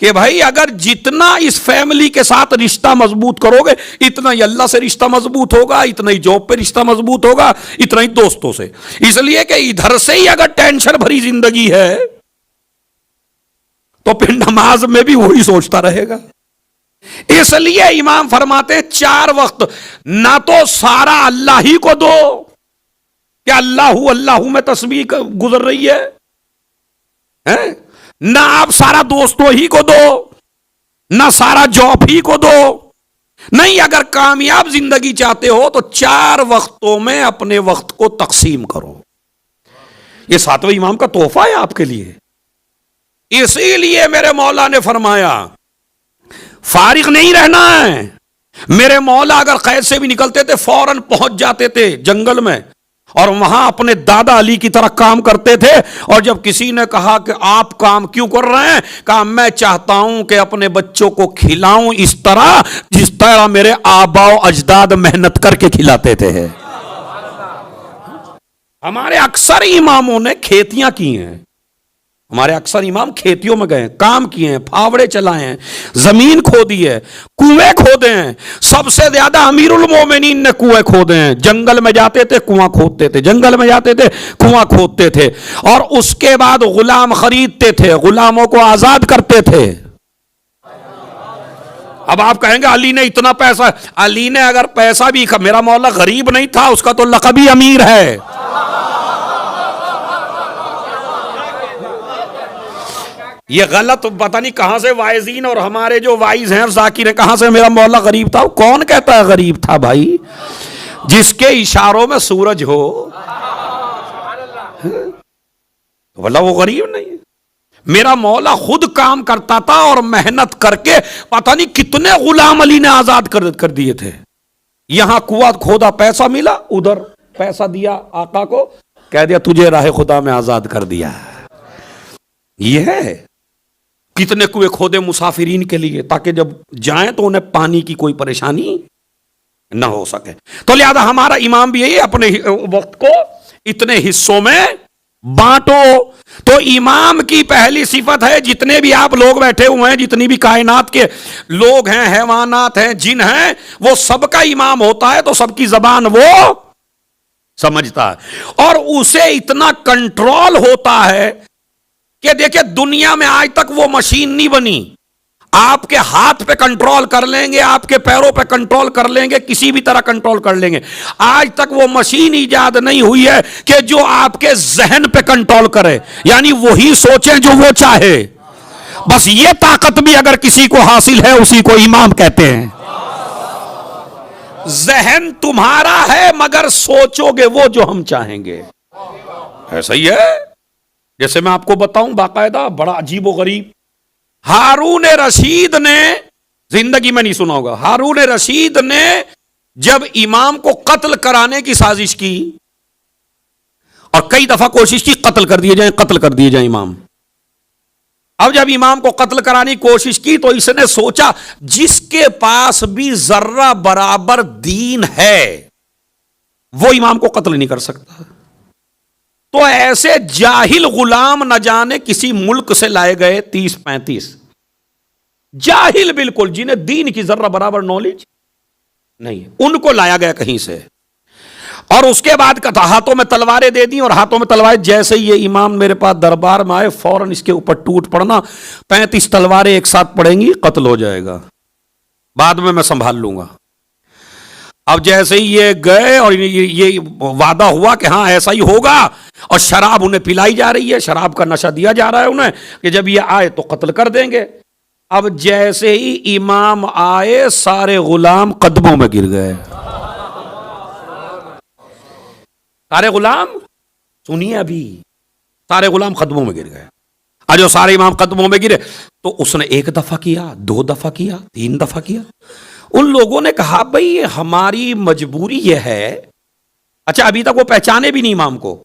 کہ بھائی اگر جتنا اس فیملی کے ساتھ رشتہ مضبوط کرو گے اتنا ہی اللہ سے رشتہ مضبوط ہوگا، اتنا ہی جاب پہ رشتہ مضبوط ہوگا، اتنا ہی دوستوں سے. اس لیے کہ ادھر سے ہی اگر ٹینشن بھری زندگی ہے تو پھر نماز میں بھی وہی سوچتا رہے گا. اس لیے امام فرماتے ہیں 4 وقت نہ تو سارا اللہ ہی کو دو کہ اللہ میں تسبیح گزر رہی ہے، نہ آپ سارا دوستوں ہی کو دو، نہ سارا جاب ہی کو دو. نہیں، اگر کامیاب زندگی چاہتے ہو تو 4 وقتوں میں اپنے وقت کو تقسیم کرو. یہ 7ویں امام کا تحفہ ہے آپ کے لیے. اسی لیے میرے مولا نے فرمایا فارغ نہیں رہنا ہے. میرے مولا اگر قید سے بھی نکلتے تھے فوراً پہنچ جاتے تھے جنگل میں اور وہاں اپنے دادا علی کی طرح کام کرتے تھے. اور جب کسی نے کہا کہ آپ کام کیوں کر رہے ہیں، کہا میں چاہتا ہوں کہ اپنے بچوں کو کھلاؤں اس طرح جس طرح میرے آبا و اجداد محنت کر کے کھلاتے تھے. ہمارے اکثر اماموں نے کھیتیاں کی ہیں، ہمارے اکثر امام کھیتیوں میں گئے، کام کیے ہیں، پھاوڑے چلائے ہیں، زمین کھودی ہے، کنویں کھودے ہیں. سب سے زیادہ امیر المومنین نے کنویں کھودے ہیں. جنگل میں جاتے تھے کنواں کھودتے تھے، جنگل میں جاتے تھے کنواں کھودتے تھے، اور اس کے بعد غلام خریدتے تھے، غلاموں کو آزاد کرتے تھے. اب آپ کہیں گے علی نے اتنا پیسہ، علی نے اگر پیسہ بھی، میرا مولا غریب نہیں تھا، اس کا تو لقب ہی امیر ہے. یہ غلط پتہ نہیں کہاں سے وائزین اور ہمارے جو وائز ہیں ذاکر ہیں کہاں سے میرا مولا غریب تھا. کون کہتا ہے غریب تھا بھائی؟ جس کے اشاروں میں سورج ہو واللہ وہ غریب نہیں ہے. میرا مولا خود کام کرتا تھا اور محنت کر کے پتہ نہیں کتنے غلام علی نے آزاد کر دیے تھے. یہاں کنواں کھودا، پیسہ ملا، ادھر پیسہ دیا آقا کو، کہہ دیا تجھے راہ خدا میں آزاد کر دیا. یہ ہے کتنے کنویں کھودے مسافرین کے لیے تاکہ جب جائیں تو انہیں پانی کی کوئی پریشانی نہ ہو سکے. تو لہذا ہمارا امام بھی یہی اپنے وقت کو اتنے حصوں میں بانٹو. تو امام کی پہلی صفت ہے جتنے بھی آپ لوگ بیٹھے ہوئے ہیں، جتنی بھی کائنات کے لوگ ہیں، حیوانات ہیں، جن ہیں، وہ سب کا امام ہوتا ہے تو سب کی زبان وہ سمجھتا ہے اور اسے اتنا کنٹرول ہوتا ہے کہ دیکھیں دنیا میں آج تک وہ مشین نہیں بنی. آپ کے ہاتھ پہ کنٹرول کر لیں گے، آپ کے پیروں پہ کنٹرول کر لیں گے، کسی بھی طرح کنٹرول کر لیں گے. آج تک وہ مشین ایجاد نہیں ہوئی ہے کہ جو آپ کے ذہن پہ کنٹرول کرے، یعنی وہی سوچیں جو وہ چاہے. بس یہ طاقت بھی اگر کسی کو حاصل ہے اسی کو امام کہتے ہیں. ذہن تمہارا ہے مگر سوچو گے وہ جو ہم چاہیں گے. ایسا ہی ہے. جیسے میں آپ کو بتاؤں باقاعدہ بڑا عجیب و غریب، ہارون رشید نے، زندگی میں نہیں سنا ہوگا، ہارون رشید نے جب امام کو قتل کرانے کی سازش کی اور کئی دفعہ کوشش کی قتل کر دیے جائیں امام. اب جب امام کو قتل کرانے کی کوشش کی تو اس نے سوچا جس کے پاس بھی ذرہ برابر دین ہے وہ امام کو قتل نہیں کر سکتا. تو ایسے جاہل غلام نہ جانے کسی ملک سے لائے گئے 30-35 جاہل بالکل، جنہیں دین کی ذرہ برابر نالج نہیں، ان کو لایا گیا کہیں سے. اور اس کے بعد ہاتھوں میں تلواریں دے دی، اور ہاتھوں میں تلواریں جیسے ہی یہ امام میرے پاس دربار میں آئے فوراً اس کے اوپر ٹوٹ پڑنا، 35 تلواریں ایک ساتھ پڑیں گی، قتل ہو جائے گا، بعد میں سنبھال لوں گا. اب جیسے ہی یہ گئے اور یہ وعدہ ہوا کہ ہاں ایسا ہی ہوگا، اور شراب انہیں پلائی جا رہی ہے، شراب کا نشہ دیا جا رہا ہے انہیں کہ جب یہ آئے تو قتل کر دیں گے. اب جیسے ہی امام آئے سارے غلام قدموں میں گر گئے. سارے غلام سنیے، ابھی سارے غلام قدموں میں گر گئے. جو سارے امام قدموں میں گرے تو اس نے 1 دفعہ کیا، 2 دفعہ کیا، 3 دفعہ کیا. ان لوگوں نے کہا بھئی ہماری مجبوری یہ ہے، اچھا ابھی تک وہ پہچانے بھی نہیں امام کو،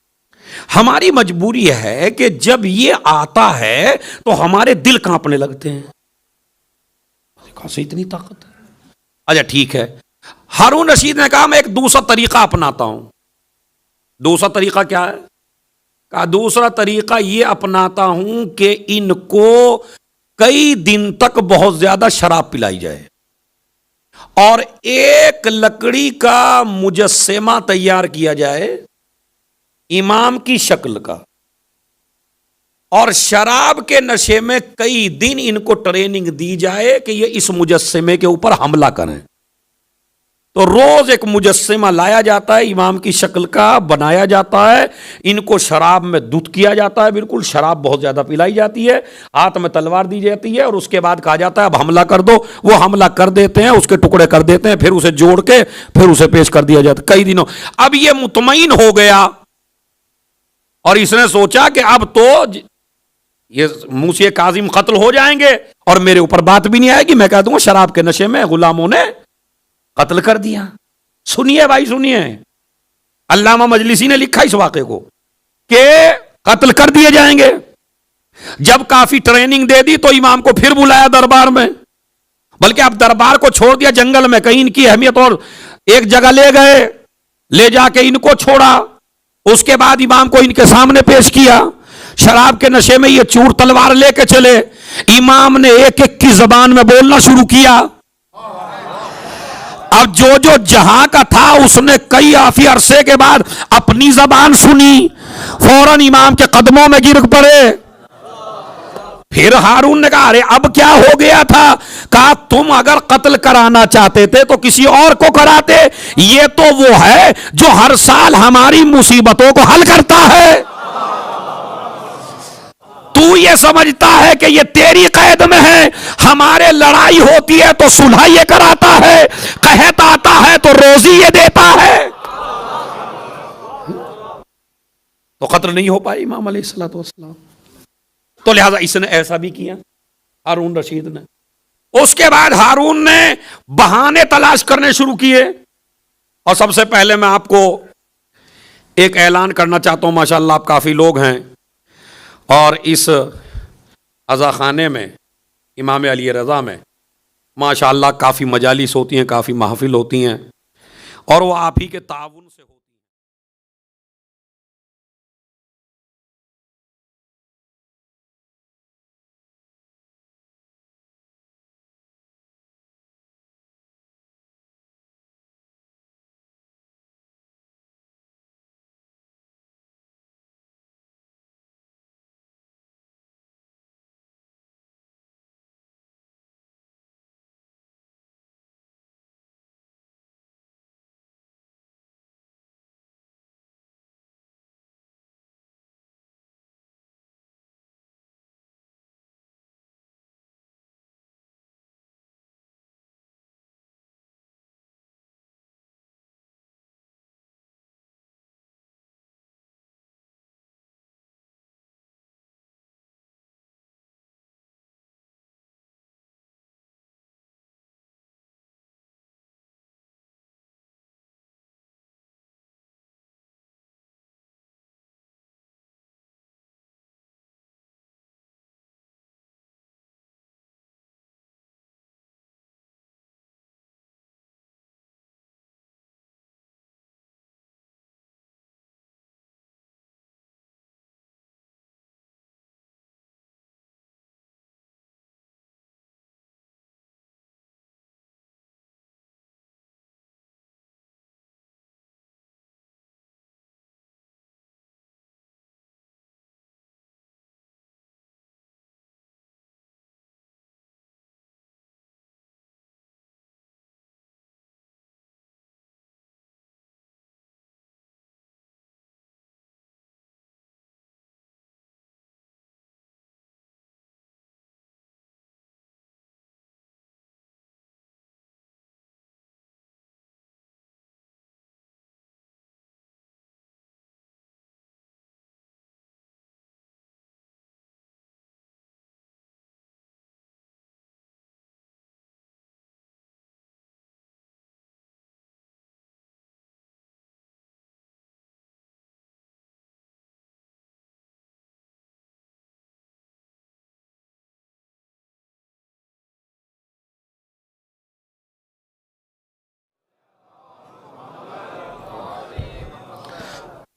ہماری مجبوری یہ ہے کہ جب یہ آتا ہے تو ہمارے دل کانپنے لگتے ہیں. کہاں سے اتنی طاقت ہے؟ اچھا ٹھیک ہے. ہارون رشید نے کہا میں ایک دوسرا طریقہ اپناتا ہوں. دوسرا طریقہ کیا ہے؟ کہا دوسرا طریقہ یہ اپناتا ہوں کہ ان کو کئی دن تک بہت زیادہ شراب پلائی جائے اور ایک لکڑی کا مجسمہ تیار کیا جائے امام کی شکل کا، اور شراب کے نشے میں کئی دن ان کو ٹریننگ دی جائے کہ یہ اس مجسمے کے اوپر حملہ کریں، تو روز ایک مجسمہ لایا جاتا ہے امام کی شکل کا، بنایا جاتا ہے، ان کو شراب میں دودھ کیا جاتا ہے، بالکل شراب بہت زیادہ پلائی جاتی ہے، ہاتھ میں تلوار دی جاتی ہے اور اس کے بعد کہا جاتا ہے اب حملہ کر دو، وہ حملہ کر دیتے ہیں، اس کے ٹکڑے کر دیتے ہیں، پھر اسے جوڑ کے پھر اسے پیش کر دیا جاتا ہے کئی دنوں۔ اب یہ مطمئن ہو گیا اور اس نے سوچا کہ اب تو یہ موسی کاظم قتل ہو جائیں گے اور میرے اوپر بات بھی نہیں آئے گی، میں کہہ دوں گا شراب کے نشے میں غلاموں نے قتل کر دیا۔ سنیے بھائی سنیے، علامہ مجلسی نے لکھا اس واقعے کو کہ قتل کر دیے جائیں گے۔ جب کافی ٹریننگ دے دی تو امام کو پھر بلایا دربار میں، بلکہ اب دربار کو چھوڑ دیا جنگل میں، کہیں ان کی اہمیت، اور ایک جگہ لے گئے، لے جا کے ان کو چھوڑا، اس کے بعد امام کو ان کے سامنے پیش کیا۔ شراب کے نشے میں یہ چور تلوار لے کے چلے، امام نے ایک ایک کی زبان میں بولنا شروع کیا۔ اب جو جہاں کا تھا اس نے کئی کافی عرصے کے بعد اپنی زبان سنی، فوراً امام کے قدموں میں گر پڑے۔ پھر ہارون نے کہا ارے اب کیا ہو گیا تھا؟ کہا تم اگر قتل کرانا چاہتے تھے تو کسی اور کو کراتے، یہ تو وہ ہے جو ہر سال ہماری مصیبتوں کو حل کرتا ہے، تو یہ سمجھتا ہے کہ یہ تیری قید میں ہے، ہمارے لڑائی ہوتی ہے تو صلح یہ کراتا ہے، قحط آتا ہے تو روزی یہ دیتا ہے۔ تو قتل نہیں ہو پائے امام علیہ الصلوۃ والسلام، تو لہذا اس نے ایسا بھی کیا ہارون رشید نے۔ اس کے بعد ہارون نے بہانے تلاش کرنے شروع کیے، اور سب سے پہلے میں آپ کو ایک اعلان کرنا چاہتا ہوں، ماشاءاللہ آپ کافی لوگ ہیں اور اس عزا خانے میں امام علی رضا میں ماشاءاللہ کافی مجالس ہوتی ہیں، کافی محافل ہوتی ہیں، اور وہ آپ ہی کے تعاون سے ہوتی ہیں۔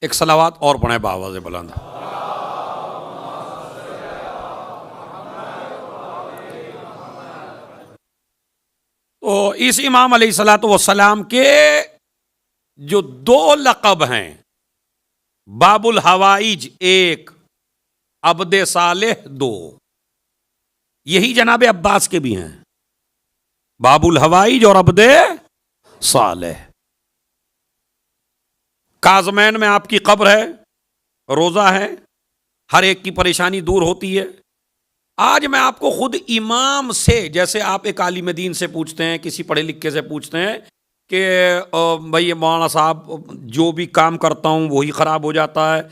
ایک صلوات اور پڑھیں بآواز بلند۔ اس امام علیہ الصلوۃ والسلام کے جو دو لقب ہیں، باب الحوائج ایک، عبد صالح دو، یہی جناب عباس کے بھی ہیں، باب الحوائج اور عبد صالح۔ کاظمین میں آپ کی قبر ہے، روزہ ہے، ہر ایک کی پریشانی دور ہوتی ہے۔ آج میں آپ کو خود امام سے، جیسے آپ ایک عالم دین سے پوچھتے ہیں، کسی پڑھے لکھے سے پوچھتے ہیں کہ بھائی مولانا صاحب جو بھی کام کرتا ہوں وہی خراب ہو جاتا ہے،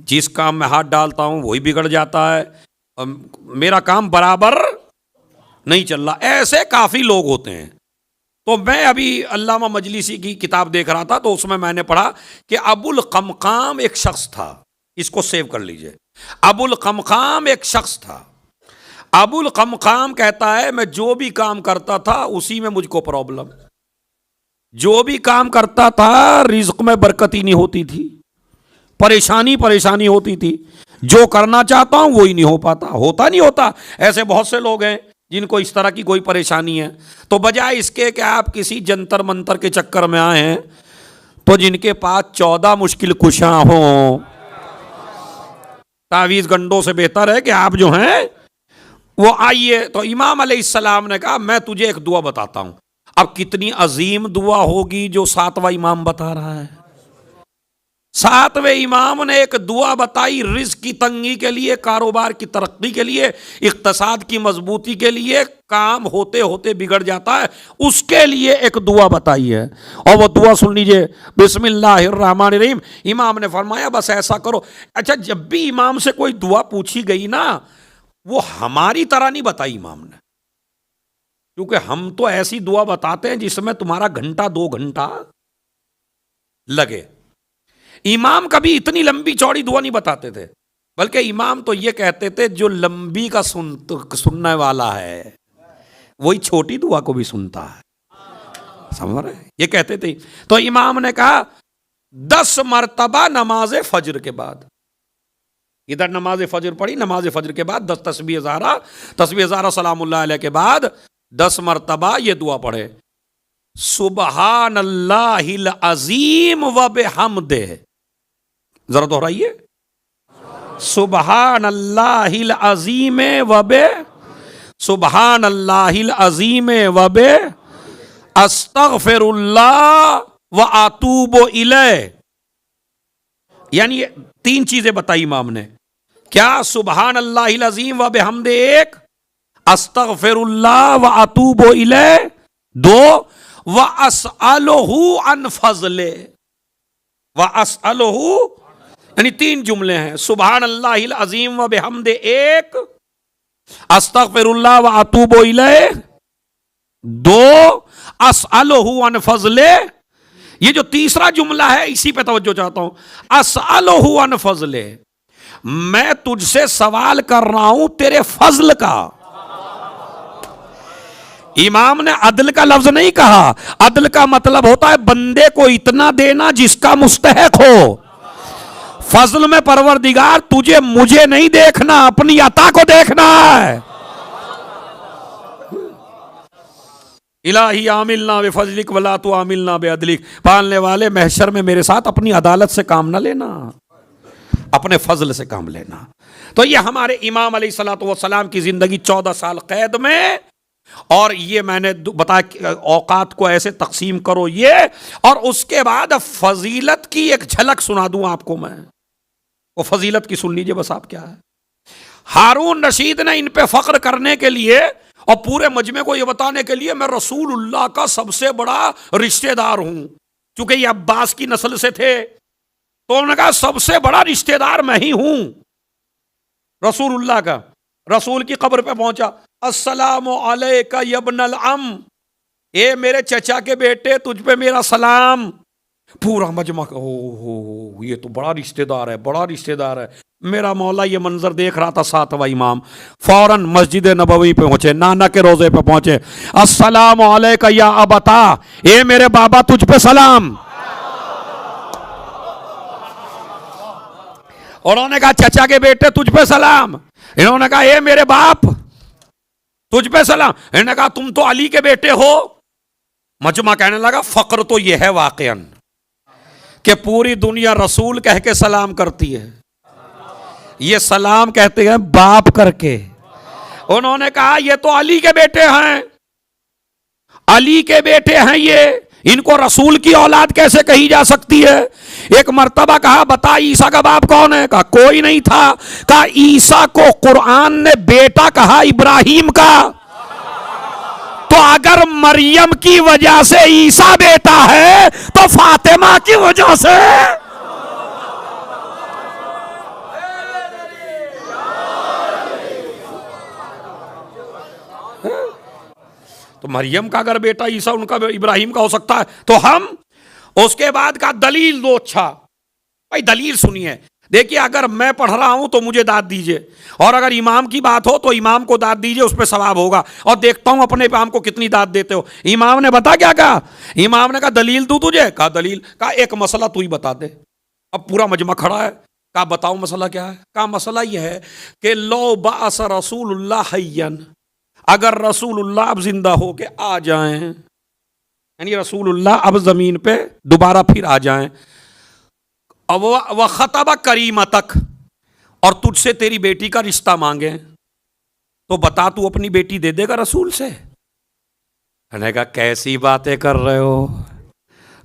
جس کام میں ہاتھ ڈالتا ہوں وہی بگڑ جاتا ہے، میرا کام برابر نہیں چل رہا، ایسے کافی لوگ ہوتے ہیں۔ تو میں ابھی علامہ مجلسی کی کتاب دیکھ رہا تھا، تو اس میں نے پڑھا کہ ابو القمقام ایک شخص تھا، اس کو سیو کر لیجئے، ابو القمقام ایک شخص تھا۔ ابو القمقام کہتا ہے میں جو بھی کام کرتا تھا اسی میں مجھ کو پرابلم، جو بھی کام کرتا تھا رزق میں برکت ہی نہیں ہوتی تھی، پریشانی ہوتی تھی، جو کرنا چاہتا ہوں وہی نہیں ہو پاتا، ہوتا نہیں ہوتا۔ ایسے بہت سے لوگ ہیں جن کو اس طرح کی کوئی پریشانی ہے، تو بجائے اس کے کہ آپ کسی جنتر منتر کے چکر میں آئے ہیں، تو جن کے پاس 14 مشکل کشاں ہوں، تعویذ گنڈوں سے بہتر ہے کہ آپ جو ہیں وہ آئیے۔ تو امام علیہ السلام نے کہا میں تجھے ایک دعا بتاتا ہوں۔ اب کتنی عظیم دعا ہوگی جو 7واں امام بتا رہا ہے۔ 7ویں امام نے ایک دعا بتائی، رزق کی تنگی کے لیے، کاروبار کی ترقی کے لیے، اقتصاد کی مضبوطی کے لیے، کام ہوتے ہوتے بگڑ جاتا ہے اس کے لیے ایک دعا بتائی ہے، اور وہ دعا سن لیجئے، بسم اللہ الرحمن الرحیم۔ امام نے فرمایا بس ایسا کرو۔ اچھا، جب بھی امام سے کوئی دعا پوچھی گئی نا، وہ ہماری طرح نہیں بتائی امام نے، کیونکہ ہم تو ایسی دعا بتاتے ہیں جس میں تمہارا گھنٹہ 2 گھنٹہ لگے۔ امام کبھی اتنی لمبی چوڑی دعا نہیں بتاتے تھے، بلکہ امام تو یہ کہتے تھے جو لمبی کا سننے والا ہے وہی چھوٹی دعا کو بھی سنتا ہے، سمجھ رہے ہیں؟ یہ کہتے تھے۔ تو امام نے کہا 10 مرتبہ نماز فجر کے بعد، ادھر نماز فجر پڑھی، نماز فجر کے بعد 10 تسبیح زہرا سلام اللہ علیہ کے بعد 10 مرتبہ یہ دعا پڑھے، سبحان اللہ العظیم و بحمدہ۔ ذرا دہرائیے، سبحان اللہ العظیم و سبحان اللہ العظیم و استغفر اللہ و اتوب الیہ۔ یعنی 3 چیزیں بتائی امام نے، کیا؟ سبحان اللہ العظیم و بحمدہ 1، استغفر اللہ و اتوب الیہ 2، وَأَسْأَلُهُ عَنْ فَضْلِهِ، وَأَسْأَلُهُ، یعنی 3 جملے ہیں، سبحان اللہ العظیم و بحمدہ 1، استغفر اللہ و اتوب الیہ 2، اسألہ عن فضلہ۔ یہ جو تیسرا جملہ ہے اسی پہ توجہ چاہتا ہوں، اسألہ عن فضلہ، میں تجھ سے سوال کر رہا ہوں تیرے فضل کا۔ امام نے عدل کا لفظ نہیں کہا، عدل کا مطلب ہوتا ہے بندے کو اتنا دینا جس کا مستحق ہو۔ فضل میں پروردگار تجھے مجھے نہیں دیکھنا، اپنی عطا کو دیکھنا ہے۔ الہی عاملنا بفضلک ولا تعاملنا بعدلک، پالنے والے محشر میں میرے ساتھ اپنی عدالت سے کام نہ لینا، اپنے فضل سے کام لینا۔ تو یہ ہمارے امام علیہ الصلوۃ والسلام کی زندگی 14 سال قید میں، اور یہ میں نے بتایا اوقات کو ایسے تقسیم کرو یہ، اور اس کے بعد فضیلت کی ایک جھلک سنا دوں آپ کو میں، وہ فضیلت کی سن لیجئے بس آپ کیا ہے۔ ہارون رشید نے ان پہ فخر کرنے کے لیے اور پورے مجمع کو یہ بتانے کے لیے میں رسول اللہ کا سب سے بڑا رشتہ دار ہوں، چونکہ یہ عباس کی نسل سے تھے، تو انہوں نے کہا سب سے بڑا رشتہ دار میں ہی ہوں رسول اللہ کا۔ رسول کی قبر پہ پہنچا، السلام علیک یا ابن العم، اے میرے چچا کے بیٹے تجھ پہ میرا سلام۔ پورا مجمع یہ تو بڑا رشتہ دار ہے، بڑا رشتہ دار ہے۔ میرا مولا یہ منظر دیکھ رہا تھا، 7واں امام فوراً مسجد نبوی پہ پہنچے، نانا کے روضے پہ پہنچے، السلام علیک یا ابتا، اے میرے بابا تجھ پہ سلام۔ اور انہوں نے کہا چچا کے بیٹے تجھ پہ سلام، انہوں نے کہا اے میرے باپ تجھ پہ سلام، انہوں نے کہا تم تو علی کے بیٹے ہو، مجمع کہنے لگا فقر تو یہ ہے واقعاً کہ پوری دنیا رسول کہہ کے سلام کرتی ہے، یہ سلام کہتے ہیں باپ کر کے۔ انہوں نے کہا یہ تو علی کے بیٹے ہیں، علی کے بیٹے ہیں یہ، ان کو رسول کی اولاد کیسے کہی جا سکتی ہے؟ ایک مرتبہ کہا بتا عیسیٰ کا باپ کون ہے؟ کہا کوئی نہیں تھا۔ کہا عیسیٰ کو قرآن نے بیٹا کہا ابراہیم کا، تو اگر مریم کی وجہ سے عیسیٰ بیٹا ہے تو فاطمہ کی وجہ سے تو مریم کا اگر بیٹا عیسیٰ ان کا ابراہیم کا ہو سکتا ہے تو ہم۔ اس کے بعد کا دلیل دو۔ اچھا بھائی دلیل سنیے، دیکھیے اگر میں پڑھ رہا ہوں تو مجھے داد دیجئے، اور اگر امام کی بات ہو تو امام کو داد دیجئے، اس پہ ثواب ہوگا، اور دیکھتا ہوں اپنے امام کو کتنی داد دیتے ہو۔ امام نے بتا کیا کہا؟ امام نے کہا دلیل دوں تجھے؟ کہا دلیل۔ کہا ایک مسئلہ تو ہی بتا دے۔ اب پورا مجمع کھڑا ہے، کہا بتاؤ مسئلہ کیا ہے؟ کہا مسئلہ یہ ہے کہ لو بعث رسول اللہ حیا، اگر رسول اللہ اب زندہ ہو کے آ جائیں، یعنی رسول اللہ اب زمین پہ دوبارہ پھر آ جائیں، وخطب کریمتک، اور تجھ سے تیری بیٹی کا رشتہ مانگیں، تو بتا تو اپنی بیٹی دے دے گا رسول سے؟ میں نے کہا کیسی باتیں کر رہے ہو؟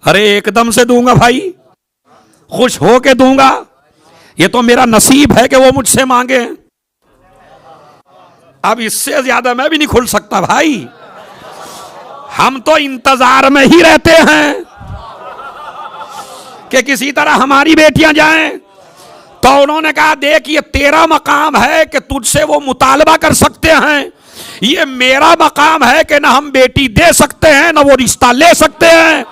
ارے ایک دم سے دوں گا بھائی، خوش ہو کے دوں گا، یہ تو میرا نصیب ہے کہ وہ مجھ سے مانگے۔ اب اس سے زیادہ میں بھی نہیں کھل سکتا بھائی، ہم تو انتظار میں ہی رہتے ہیں کہ کسی طرح ہماری بیٹیاں جائیں۔ تو انہوں نے کہا دیکھ یہ تیرا مقام ہے کہ تجھ سے وہ مطالبہ کر سکتے ہیں، یہ میرا مقام ہے کہ نہ ہم بیٹی دے سکتے ہیں نہ وہ رشتہ لے سکتے ہیں۔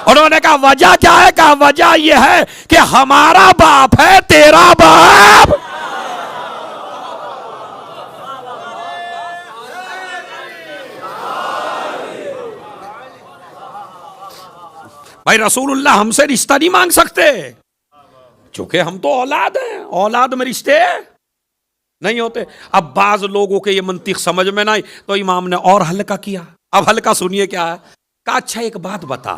انہوں نے کہا وجہ کیا ہے؟ کہا وجہ یہ ہے کہ ہمارا باپ ہے تیرا باپ۔ بھائی رسول اللہ ہم سے رشتہ نہیں مانگ سکتے چونکہ ہم تو اولاد ہیں، اولاد میں رشتے نہیں ہوتے۔ اب بعض لوگوں کے یہ منطق سمجھ میں نہ آئی تو امام نے اور ہلکا کیا۔ اب ہلکا سنیے کیا ہے۔ کہا اچھا ایک بات بتا،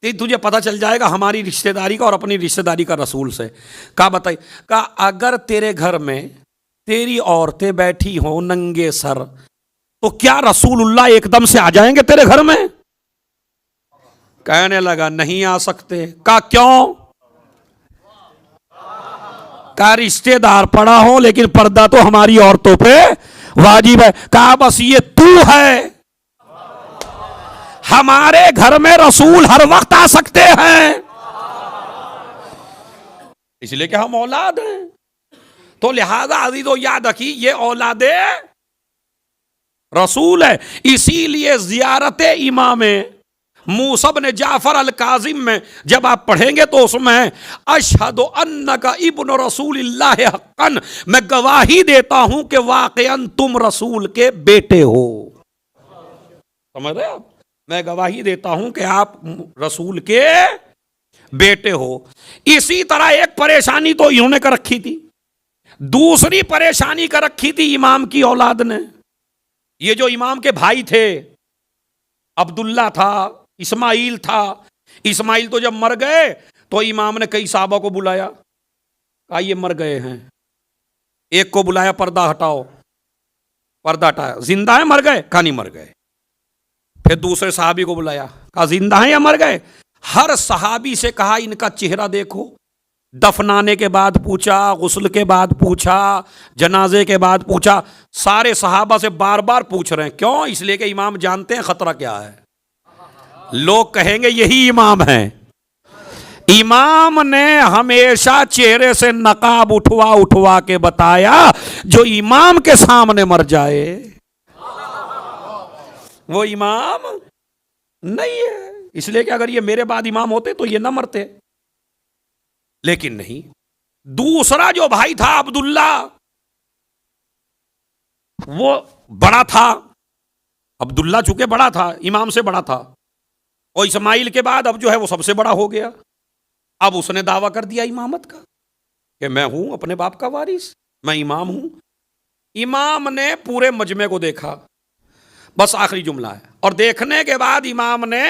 تجھے پتا چل جائے گا ہماری رشتہ داری کا اور اپنی رشتہ داری کا رسول سے۔ کہا بتائی؟ کہا اگر تیرے گھر میں تیری عورتیں بیٹھی ہوں ننگے سر تو کیا رسول اللہ ایک دم سے آ جائیں گے تیرے گھر میں؟ کہنے لگا نہیں آ سکتے۔ کہا کیوں؟ کہا رشتے دار پڑا ہو لیکن پردہ تو ہماری عورتوں پہ واجب ہے۔ کہا بس یہ تو ہے، ہمارے گھر میں رسول ہر وقت آ سکتے ہیں، اس لیے کہ ہم اولاد ہیں۔ تو لہذا عزیزو یاد رکھی یہ اولاد رسول ہے۔ اسی لیے زیارت امام موسیٰ بن جعفر الکاظم میں جب آپ پڑھیں گے تو اس میں اشہد انک ابن رسول اللہ حقا، میں گواہی دیتا ہوں کہ واقعاً تم رسول کے بیٹے ہو۔ سمجھ رہے آپ؟ میں گواہی دیتا ہوں کہ آپ رسول کے بیٹے ہو۔ اسی طرح ایک پریشانی تو انہوں نے کر رکھی تھی، دوسری پریشانی کر رکھی تھی امام کی اولاد نے۔ یہ جو امام کے بھائی تھے، عبداللہ تھا، اسماعیل تھا۔ اسماعیل تو جب مر گئے تو امام نے کئی صحابہ کو بلایا، کہا یہ مر گئے ہیں۔ ایک کو بلایا پردہ ہٹاؤ، پردہ ہٹایا، زندہ ہیں مر گئے؟ کہا نہیں مر گئے۔ پھر دوسرے صحابی کو بلایا، کہا زندہ ہیں یا مر گئے؟ ہر صحابی سے کہا ان کا چہرہ دیکھو، دفنانے کے بعد پوچھا، غسل کے بعد پوچھا، جنازے کے بعد پوچھا، سارے صحابہ سے بار بار پوچھ رہے ہیں۔ کیوں؟ اس لیے کہ امام جانتے ہیں خطرہ کیا ہے، لوگ کہیں گے یہی امام ہیں۔ امام نے ہمیشہ چہرے سے نقاب اٹھوا اٹھوا کے بتایا جو امام کے سامنے مر جائے وہ امام نہیں ہے، اس لیے کہ اگر یہ میرے بعد امام ہوتے تو یہ نہ مرتے، لیکن نہیں۔ دوسرا جو بھائی تھا عبداللہ، وہ بڑا تھا، عبداللہ چونکہ بڑا تھا، امام سے بڑا تھا، اور اسماعیل کے بعد اب جو ہے وہ سب سے بڑا ہو گیا۔ اب اس نے دعویٰ کر دیا امامت کا کہ میں ہوں اپنے باپ کا وارث، میں امام ہوں۔ امام نے پورے مجمع کو دیکھا، بس آخری جملہ ہے، اور دیکھنے کے بعد امام نے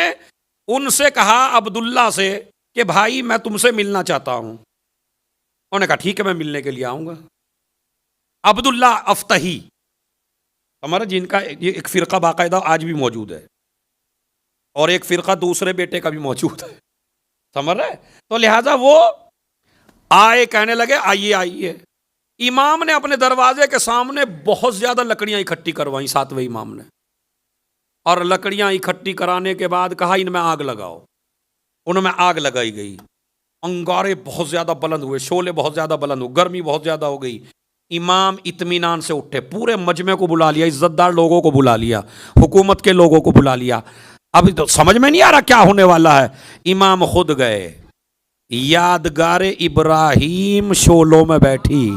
ان سے کہا عبداللہ سے کہ بھائی میں تم سے ملنا چاہتا ہوں. انہوں نے کہا ٹھیک ہے میں ملنے کے لیے آؤں گا. عبداللہ افتحی ہمارا جن کا یہ ایک فرقہ باقاعدہ آج بھی موجود ہے اور ایک فرقہ دوسرے بیٹے کا بھی موجود ہے, سمجھ رہے؟ تو لہٰذا وہ آئے, کہنے لگے آئیے آئیے. امام نے اپنے دروازے کے سامنے بہت زیادہ لکڑیاں اکٹھی کروائیں ساتویں امام نے, اور لکڑیاں اکٹھی کرانے کے بعد کہا ان میں آگ لگاؤ. انہوں میں آگ لگائی گئی, انگارے بہت زیادہ بلند ہوئے, شعلے بہت زیادہ بلند ہوئے, گرمی بہت زیادہ ہو گئی. امام اطمینان سے اٹھے, پورے مجمع کو بلا لیا, عزت دار لوگوں کو بلا لیا, حکومت کے لوگوں کو بلا لیا. اب تو سمجھ میں نہیں آ رہا کیا ہونے والا ہے. امام خود گئے, یادگار ابراہیم شولوں میں بیٹھی.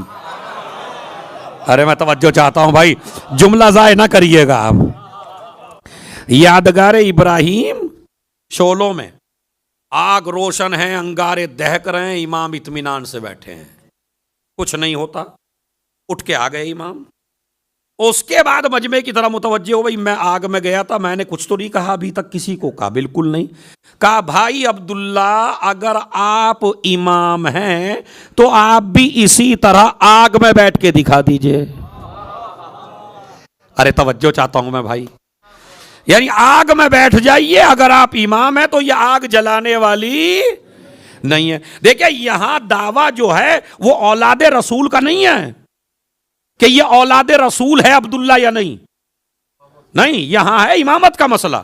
ارے میں توجہ چاہتا ہوں بھائی, جملہ ضائع نہ کریے گا آپ. یادگار ابراہیم شولوں میں, آگ روشن ہے, انگارے دہک رہے ہیں, امام اطمینان سے بیٹھے ہیں, کچھ نہیں ہوتا. اٹھ کے آ گئے امام. اس کے بعد مجمع کی طرح متوجہ ہو گئی, میں آگ میں گیا تھا, میں نے کچھ تو نہیں کہا ابھی تک کسی کو. کہا بالکل نہیں. کہا بھائی عبداللہ اگر آپ امام ہیں تو آپ بھی اسی طرح آگ میں بیٹھ کے دکھا دیجئے. ارے توجہ چاہتا ہوں میں بھائی, یعنی آگ میں بیٹھ جائیے, اگر آپ امام ہیں تو یہ آگ جلانے والی نہیں ہے. دیکھیں یہاں دعویٰ جو ہے وہ اولاد رسول کا نہیں ہے کہ یہ اولاد رسول ہے عبداللہ یا نہیں. نہیں, یہاں ہے امامت کا مسئلہ.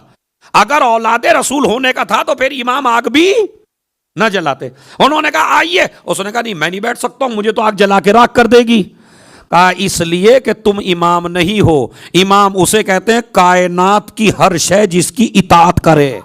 اگر اولاد رسول ہونے کا تھا تو پھر امام آگ بھی نہ جلاتے. انہوں نے کہا آئیے, اس نے کہا نہیں میں نہیں بیٹھ سکتا ہوں, مجھے تو آگ جلا کے راکھ کر دے گی. کہا اس لیے کہ تم امام نہیں ہو. امام اسے کہتے ہیں کائنات کی ہر شے جس کی اطاعت کرے,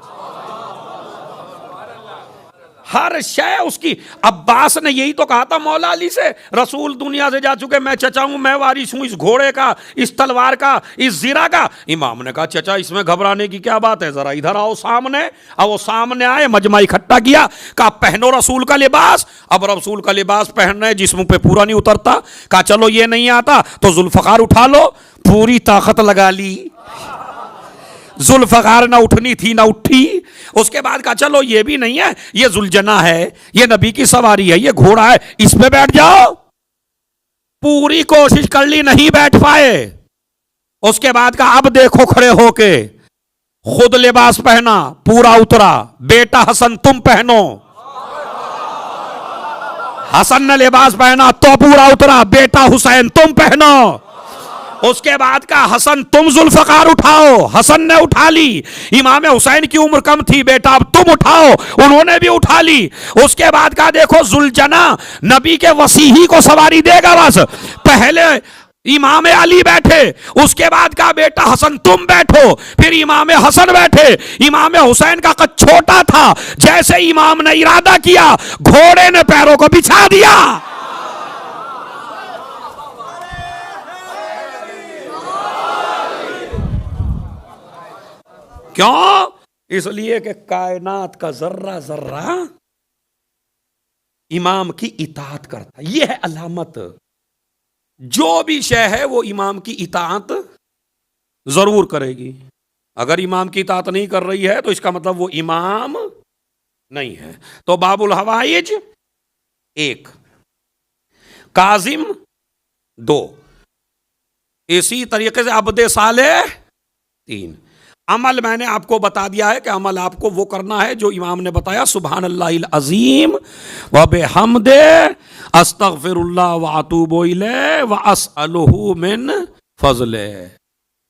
ہر شے اس کی. عباس نے یہی تو کہا تھا مولا علی سے, رسول دنیا سے جا چکے, میں چچا ہوں, میں وارث ہوں اس گھوڑے کا, اس تلوار کا, اس زیرہ کا. امام نے کہا چچا اس میں گھبرانے کی کیا بات ہے, ذرا ادھر آؤ سامنے. اب وہ سامنے آئے, مجمع اکٹھا کیا, کہا پہنو رسول کا لباس. اب رسول کا لباس پہن رہے, جسم پہ پورا نہیں اترتا. کہا چلو یہ نہیں آتا تو ذوالفقار اٹھا لو, پوری طاقت لگا لی. ذوالفقار نہ اٹھنی تھی نہ اٹھی. اس کے بعد کہا چلو یہ بھی نہیں ہے, یہ ذوالجناح ہے, یہ نبی کی سواری ہے, یہ گھوڑا ہے, اس پہ بیٹھ جاؤ. پوری کوشش کر لی, نہیں بیٹھ پائے. اس کے بعد کہا اب دیکھو کھڑے ہو کے, خود لباس پہنا, پورا اترا. بیٹا حسن تم پہنو. حسن نے لباس پہنا تو پورا اترا. بیٹا حسین تم پہنو. اس کے بعد کہا حسن تم ذوالفقار اٹھاؤ. حسن نے اٹھا لی. امام حسین کی عمر کم تھی, بیٹا اب تم اٹھاؤ. انہوں نے بھی اٹھا لی. اس کے بعد کہا دیکھو ذوالجناح نبی کے وصیحی کو سواری دے گا. بس پہلے امام علی بیٹھے, اس کے بعد کہا بیٹا حسن تم بیٹھو. پھر امام حسن بیٹھے. امام حسین کا قد چھوٹا تھا, جیسے امام نے ارادہ کیا گھوڑے نے پیروں کو بچھا دیا. کیوں؟ اس لیے کہ کائنات کا ذرہ ذرہ امام کی اطاعت کرتا. یہ ہے علامت. جو بھی شے ہے وہ امام کی اطاعت ضرور کرے گی. اگر امام کی اطاعت نہیں کر رہی ہے تو اس کا مطلب وہ امام نہیں ہے. تو باب الحوائج 1, کاظم 2, اسی طریقے سے عبد صالح 3. عمل میں نے آپ کو بتا دیا ہے کہ عمل آپ کو وہ کرنا ہے جو امام نے بتایا, سبحان اللہ العظیم وبحمدہ استغفر اللہ واتوب الیہ واسألہ من فضلہ.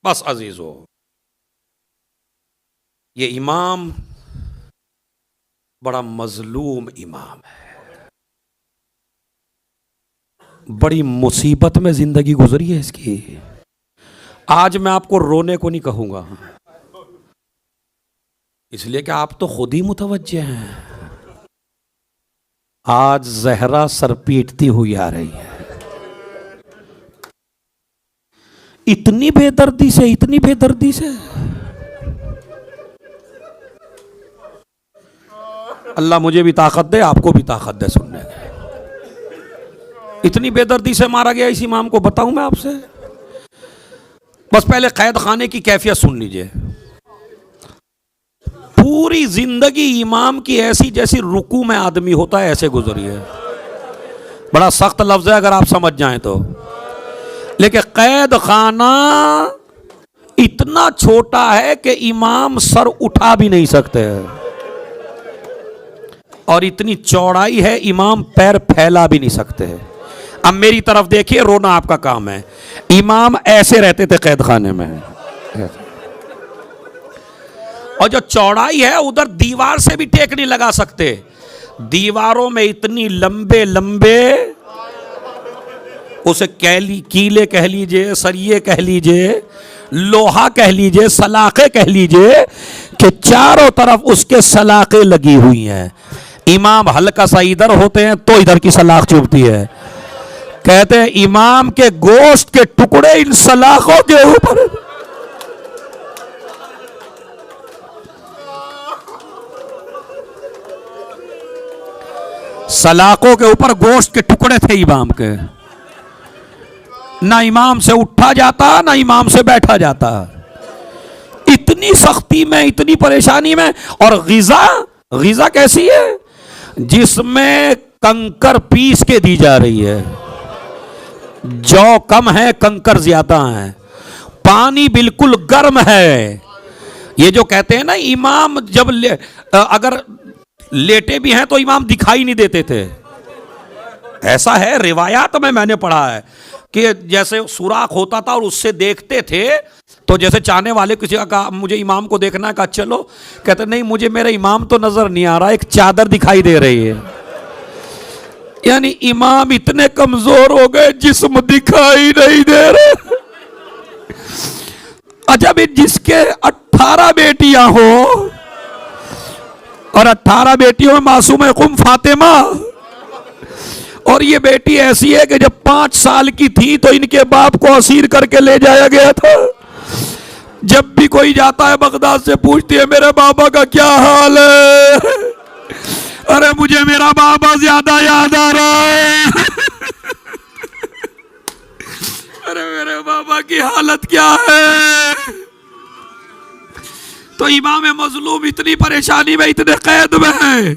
بس عزیزو, یہ امام بڑا مظلوم امام ہے, بڑی مصیبت میں زندگی گزری ہے اس کی. آج میں آپ کو رونے کو نہیں کہوں گا, اس لیے کہ آپ تو خود ہی متوجہ ہیں. آج زہرا سر پیٹتی ہوئی آ رہی ہے, اتنی بے دردی سے, اتنی بے دردی سے. اللہ مجھے بھی طاقت دے, آپ کو بھی طاقت دے سننے کی. اتنی بے دردی سے مارا گیا اس امام کو, بتاؤں میں آپ سے. بس پہلے قید خانے کی کیفیت سن لیجئے. پوری زندگی امام کی ایسی جیسی رکوع میں آدمی ہوتا ہے ایسے گزری ہے. بڑا سخت لفظ ہے اگر آپ سمجھ جائیں تو، لیکن قید خانہ اتنا چھوٹا ہے کہ امام سر اٹھا بھی نہیں سکتے، اور اتنی چوڑائی ہے امام پیر پھیلا بھی نہیں سکتے. اب میری طرف دیکھیے، رونا آپ کا کام ہے. امام ایسے رہتے تھے قید خانے میں، اور جو چوڑائی ہے ادھر دیوار سے بھی ٹیک نہیں لگا سکتے. دیواروں میں اتنی لمبے لمبے، اسے کیلے کہہ لیجئے، سریے کہہ لیجئے، لوہا کہہ لیجئے، سلاخیں کہہ لیجئے، کہ چاروں طرف اس کے سلاخیں لگی ہوئی ہیں. امام ہلکا سا ادھر ہوتے ہیں تو ادھر کی سلاخ چبھتی ہے. کہتے ہیں امام کے گوشت کے ٹکڑے ان سلاخوں کے اوپر. سلاخوں کے اوپر گوشت کے ٹکڑے تھے امام کے. نہ امام سے اٹھا جاتا نہ امام سے بیٹھا جاتا. اتنی سختی میں، اتنی پریشانی میں. اور غذا کیسی ہے؟ جس میں کنکر پیس کے دی جا رہی ہے. جو کم ہے، کنکر زیادہ ہیں. پانی بالکل گرم ہے. یہ جو کہتے ہیں نا امام جب اگر لیٹے بھی ہیں تو امام دکھائی نہیں دیتے تھے. ایسا ہے روایات میں نے پڑھا ہے کہ جیسے سوراخ ہوتا تھا اور اس سے دیکھتے تھے، تو جیسے چاہنے والے کسی کا کہا مجھے امام کو دیکھنا ہے، کہا چلو. کہتے نہیں مجھے میرا امام تو نظر نہیں آ رہا، ایک چادر دکھائی دے رہی ہے. یعنی امام اتنے کمزور ہو گئے، جسم دکھائی نہیں دے رہے. عجب جس کے 18 بیٹیاں ہوں، اور 18 بیٹیوں میں معصوم قم فاطمہ، اور یہ بیٹی ایسی ہے کہ جب 5 سال کی تھی تو ان کے باپ کو اسیر کر کے لے جایا گیا تھا. جب بھی کوئی جاتا ہے بغداد سے پوچھتی ہے میرے بابا کا کیا حال ہے. ارے مجھے میرا بابا زیادہ یاد آ رہا ہے. ارے میرے بابا کی حالت کیا ہے. تو امام مظلوم اتنی پریشانی میں، اتنے قید میں ہے.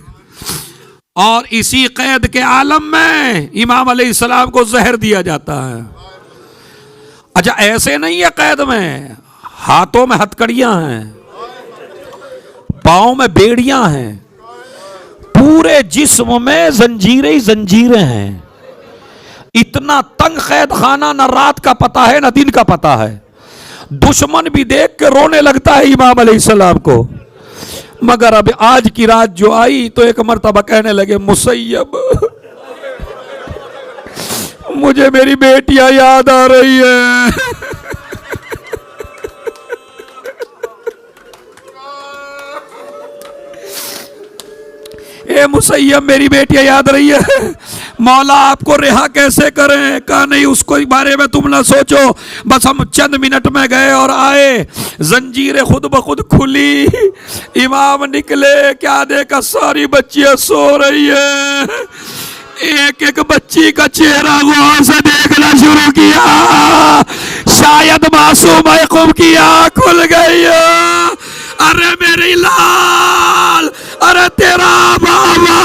اور اسی قید کے عالم میں امام علیہ السلام کو زہر دیا جاتا ہے. اچھا ایسے نہیں ہے قید میں، ہاتھوں میں ہتکڑیاں ہیں، پاؤں میں بیڑیاں ہیں، پورے جسم میں زنجیریں ہی زنجیریں ہیں. اتنا تنگ قید خانہ، نہ رات کا پتہ ہے نہ دن کا پتہ ہے. دشمن بھی دیکھ کے رونے لگتا ہے امام علیہ السلام کو. مگر اب آج کی رات جو آئی تو ایک مرتبہ کہنے لگے مسیب مجھے میری بیٹیاں یاد آ رہی ہیں. اے مسیب میری بیٹیاں یاد رہی ہے، مولا آپ کو رہا کیسے کریں. کہا نہیں اس کو بارے میں تم نہ سوچو، بس ہم چند منٹ میں گئے اور آئے. زنجیریں خود بخود کھلی، امام نکلے، کیا دیکھا ساری بچیاں سو رہی ہیں. ایک ایک بچی کا چہرہ غور سے دیکھنا شروع کیا. شاید معصوم قم کی آنکھ کھل گئی. ارے میری لال، ارے تیرا بابا.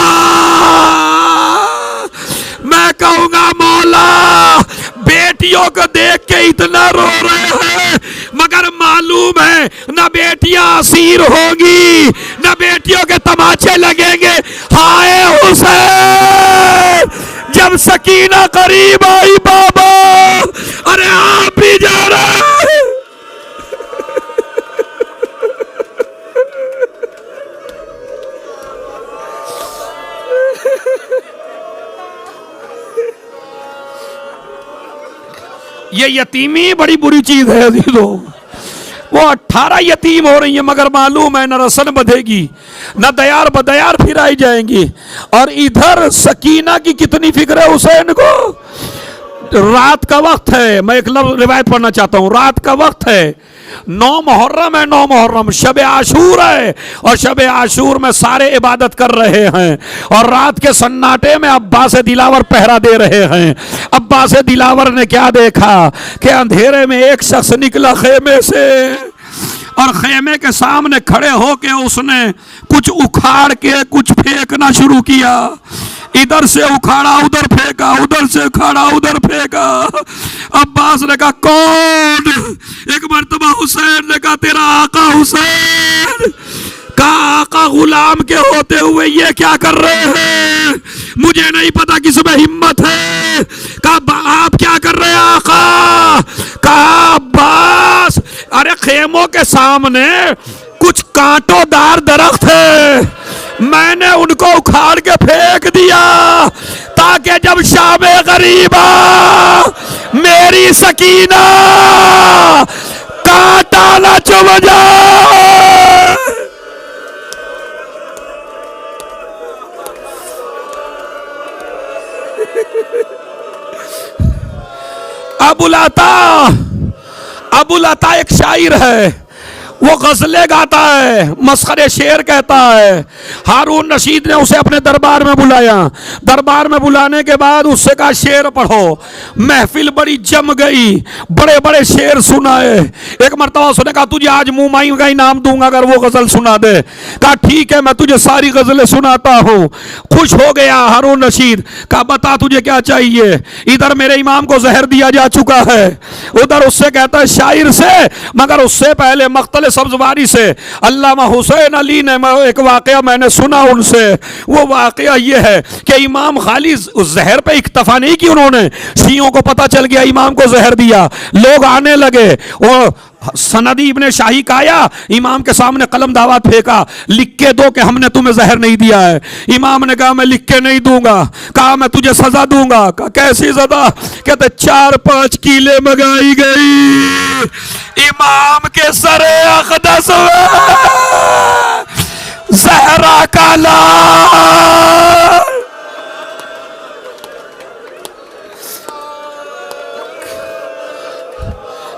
میں کہوں گا مولا بیٹیوں کو دیکھ کے اتنا رو رہے ہیں، مگر معلوم ہے نہ بیٹیاں اسیر ہوں گی نہ بیٹیوں کے تماچے لگیں گے. ہائے حسین، جب سکینہ قریب آئی بابا، ارے آپ بھی جا رہے ہیں. یہ یتیمی بڑی بری چیز ہے عزیزو. وہ 18 یتیم ہو رہی ہیں، مگر معلوم ہے نہ رسن بدھے گی نہ دیار بدیار پھرائی جائیں گی. اور ادھر سکینہ کی کتنی فکر ہے حسین کو. رات کا وقت ہے، میں ایک لفظ روایت پڑھنا چاہتا ہوں. رات کا وقت ہے، 9 محرم ہے. 9 محرم شب عاشور ہے، اور شب عاشور میں سارے عبادت کر رہے ہیں، اور رات کے سناٹے میں عباس دلاور پہرا دے رہے ہیں. عباس دلاور نے کیا دیکھا کہ اندھیرے میں ایک شخص نکلا خیمے سے، اور خیمے کے سامنے کھڑے ہو کے اس نے کچھ اکھاڑ کے کچھ پھینکنا شروع کیا. ادھر سے اکھاڑا ادھر پھینکا, ادھر سے اکھاڑا ادھر پھینکا. عباس نے کہا کون؟ ایک مرتبہ حسین نے کہا تیرا آقا حسین. کہا آقا غلام کے ہوتے ہوئے یہ کیا کر رہے ہیں؟ مجھے نہیں پتا کس میں ہمت ہے. کہا آپ کیا کر رہے ہیں آقا؟ کہا عباس ارے خیموں کے سامنے کچھ کانٹوں دار درخت ہے, میں نے ان کو اکھاڑ کے پھینک دیا تاکہ جب شام غریبا میری سکینہ کانٹا نہ چبھ جائے. ابو العطا ایک شاعر ہے, وہ غزلیں گاتا ہے, مسخرے شعر کہتا ہے. ہارون رشید نے اسے اپنے دربار میں بلایا. دربار میں بلانے کے بعد اس سے کہا شعر پڑھو. محفل بڑی جم گئی, بڑے بڑے شعر سنائے. ایک مرتبہ اس نے کہا تجھے آج مومائی کا انعام دوں گا اگر وہ غزل سنا دے. کہا ٹھیک ہے میں تجھے ساری غزلیں سناتا ہوں. خوش ہو گیا ہارون رشید. کہا بتا تجھے کیا چاہیے؟ ادھر میرے امام کو زہر دیا جا چکا ہے, ادھر اس سے کہتا ہے شاعر سے, مگر اس سے پہلے مقتل سبزواری سے علامہ حسین علی نے ایک واقعہ میں نے سنا ان سے. وہ واقعہ یہ ہے کہ امام خالی زہر پہ اکتفا نہیں کی انہوں نے, شیعوں کو پتا چل گیا امام کو زہر دیا, لوگ آنے لگے. وہ سندی ابن شاہی کا آیا, امام کے سامنے قلم دعوت پھینکا, لکھ کے دو کہ ہم نے تمہیں زہر نہیں دیا ہے. امام نے کہا میں لکھ کے نہیں دوں گا. کہا میں تجھے سزا دوں گا. کہا کیسی سزا؟ کہتے 4-5 کیلے مگائی گئی امام کے سر اقدس زہرا کا لال.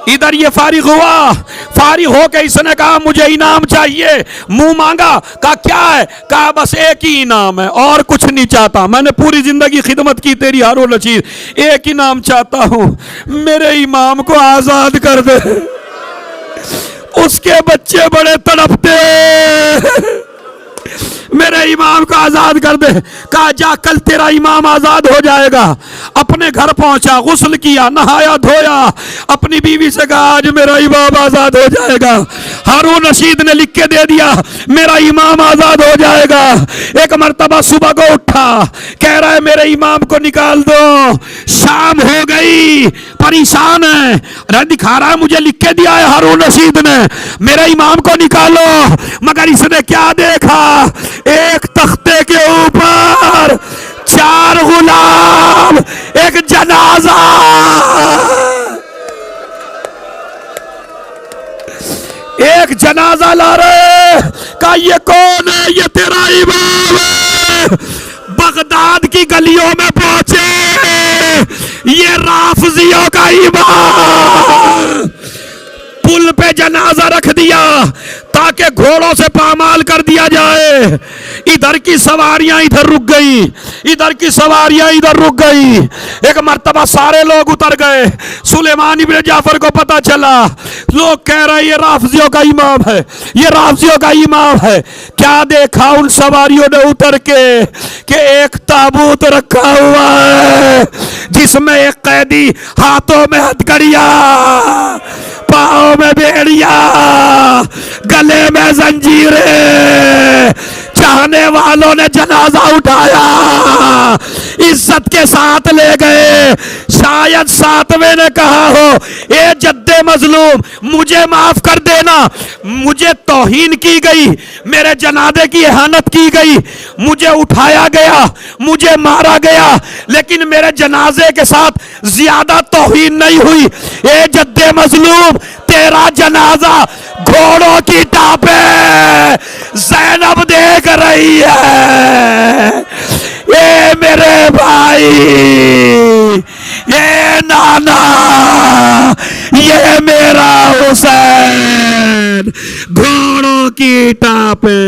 ادھر یہ فارغ ہوا, فارغ ہو کے اس نے کہا مجھے انعام چاہیے. منہ مانگا. کہا کیا ہے؟ کہا بس ایک ہی انعام ہے اور کچھ نہیں چاہتا, میں نے پوری زندگی خدمت کی تیری ہارون رشید, ایک انعام چاہتا ہوں, میرے امام کو آزاد کر دے. اس کے بچے بڑے تڑپتے, میرے امام کو آزاد کر دے. کہا جا کل تیرا امام آزاد ہو جائے گا. اپنے گھر پہنچا, غسل کیا, نہایا دھویا, اپنی بیوی سے کہا آج میرا امام آزاد ہو جائے گا. ہارون رشید نے لکھ کے دے دیا میرا امام آزاد ہو جائے گا. ایک مرتبہ صبح کو اٹھا, کہہ رہا ہے میرے امام کو نکال دو. شام ہو گئی, پریشان ہے, دکھا رہا ہے مجھے لکھ کے دیا ہے ہارون رشید نے میرے امام کو نکالو. مگر اس نے کیا دیکھا؟ ایک تختے کے اوپر 4 غلام, ایک جنازہ. ایک جنازہ لا رہے. کہا یہ کون ہے؟ یہ تیرا امام ہے. بغداد کی گلیوں میں پہنچے, یہ رافضیوں کا امام. پل پہ جنازہ رکھ دیا تاکہ گھوڑوں سے پامال کر دیا جائے. ادھر کی سواریاں ادھر رک گئی, ادھر کی سواریاں ادھر رک گئی. ایک مرتبہ سارے لوگ اتر گئے. سلیمان ابن جعفر کو پتا چلا, لوگ کہہ رہے یہ رافضیوں کا امام ہے, یہ رافضیوں کا امام ہے. کیا دیکھا ان سواریوں نے اتر کے کہ ایک تابوت رکھا ہوا ہے جس میں ایک قیدی, ہاتھوں میں ہتھکڑیاں, پاؤں میں بیڑیاں, گلے میں زنجیریں. چاہنے والوں نے جنازہ اٹھایا, عزت کے ساتھ لے گئے. شاید ساتویں نے کہا ہو اے جد مظلوم مجھے معاف کر دینا, مجھے توہین کی گئی, میرے جنازے کی اہانت کی گئی, مجھے اٹھایا گیا, مجھے مارا گیا, لیکن میرے جنازے کے ساتھ زیادہ توہین نہیں ہوئی. اے جد مظلوم تیرا جنازہ گھوڑوں کی ٹاپے زینب دیکھ رہی ہے. اے میرے بھائی, اے نانا, یہ میرا حسین گھوڑوں کی ٹاپے.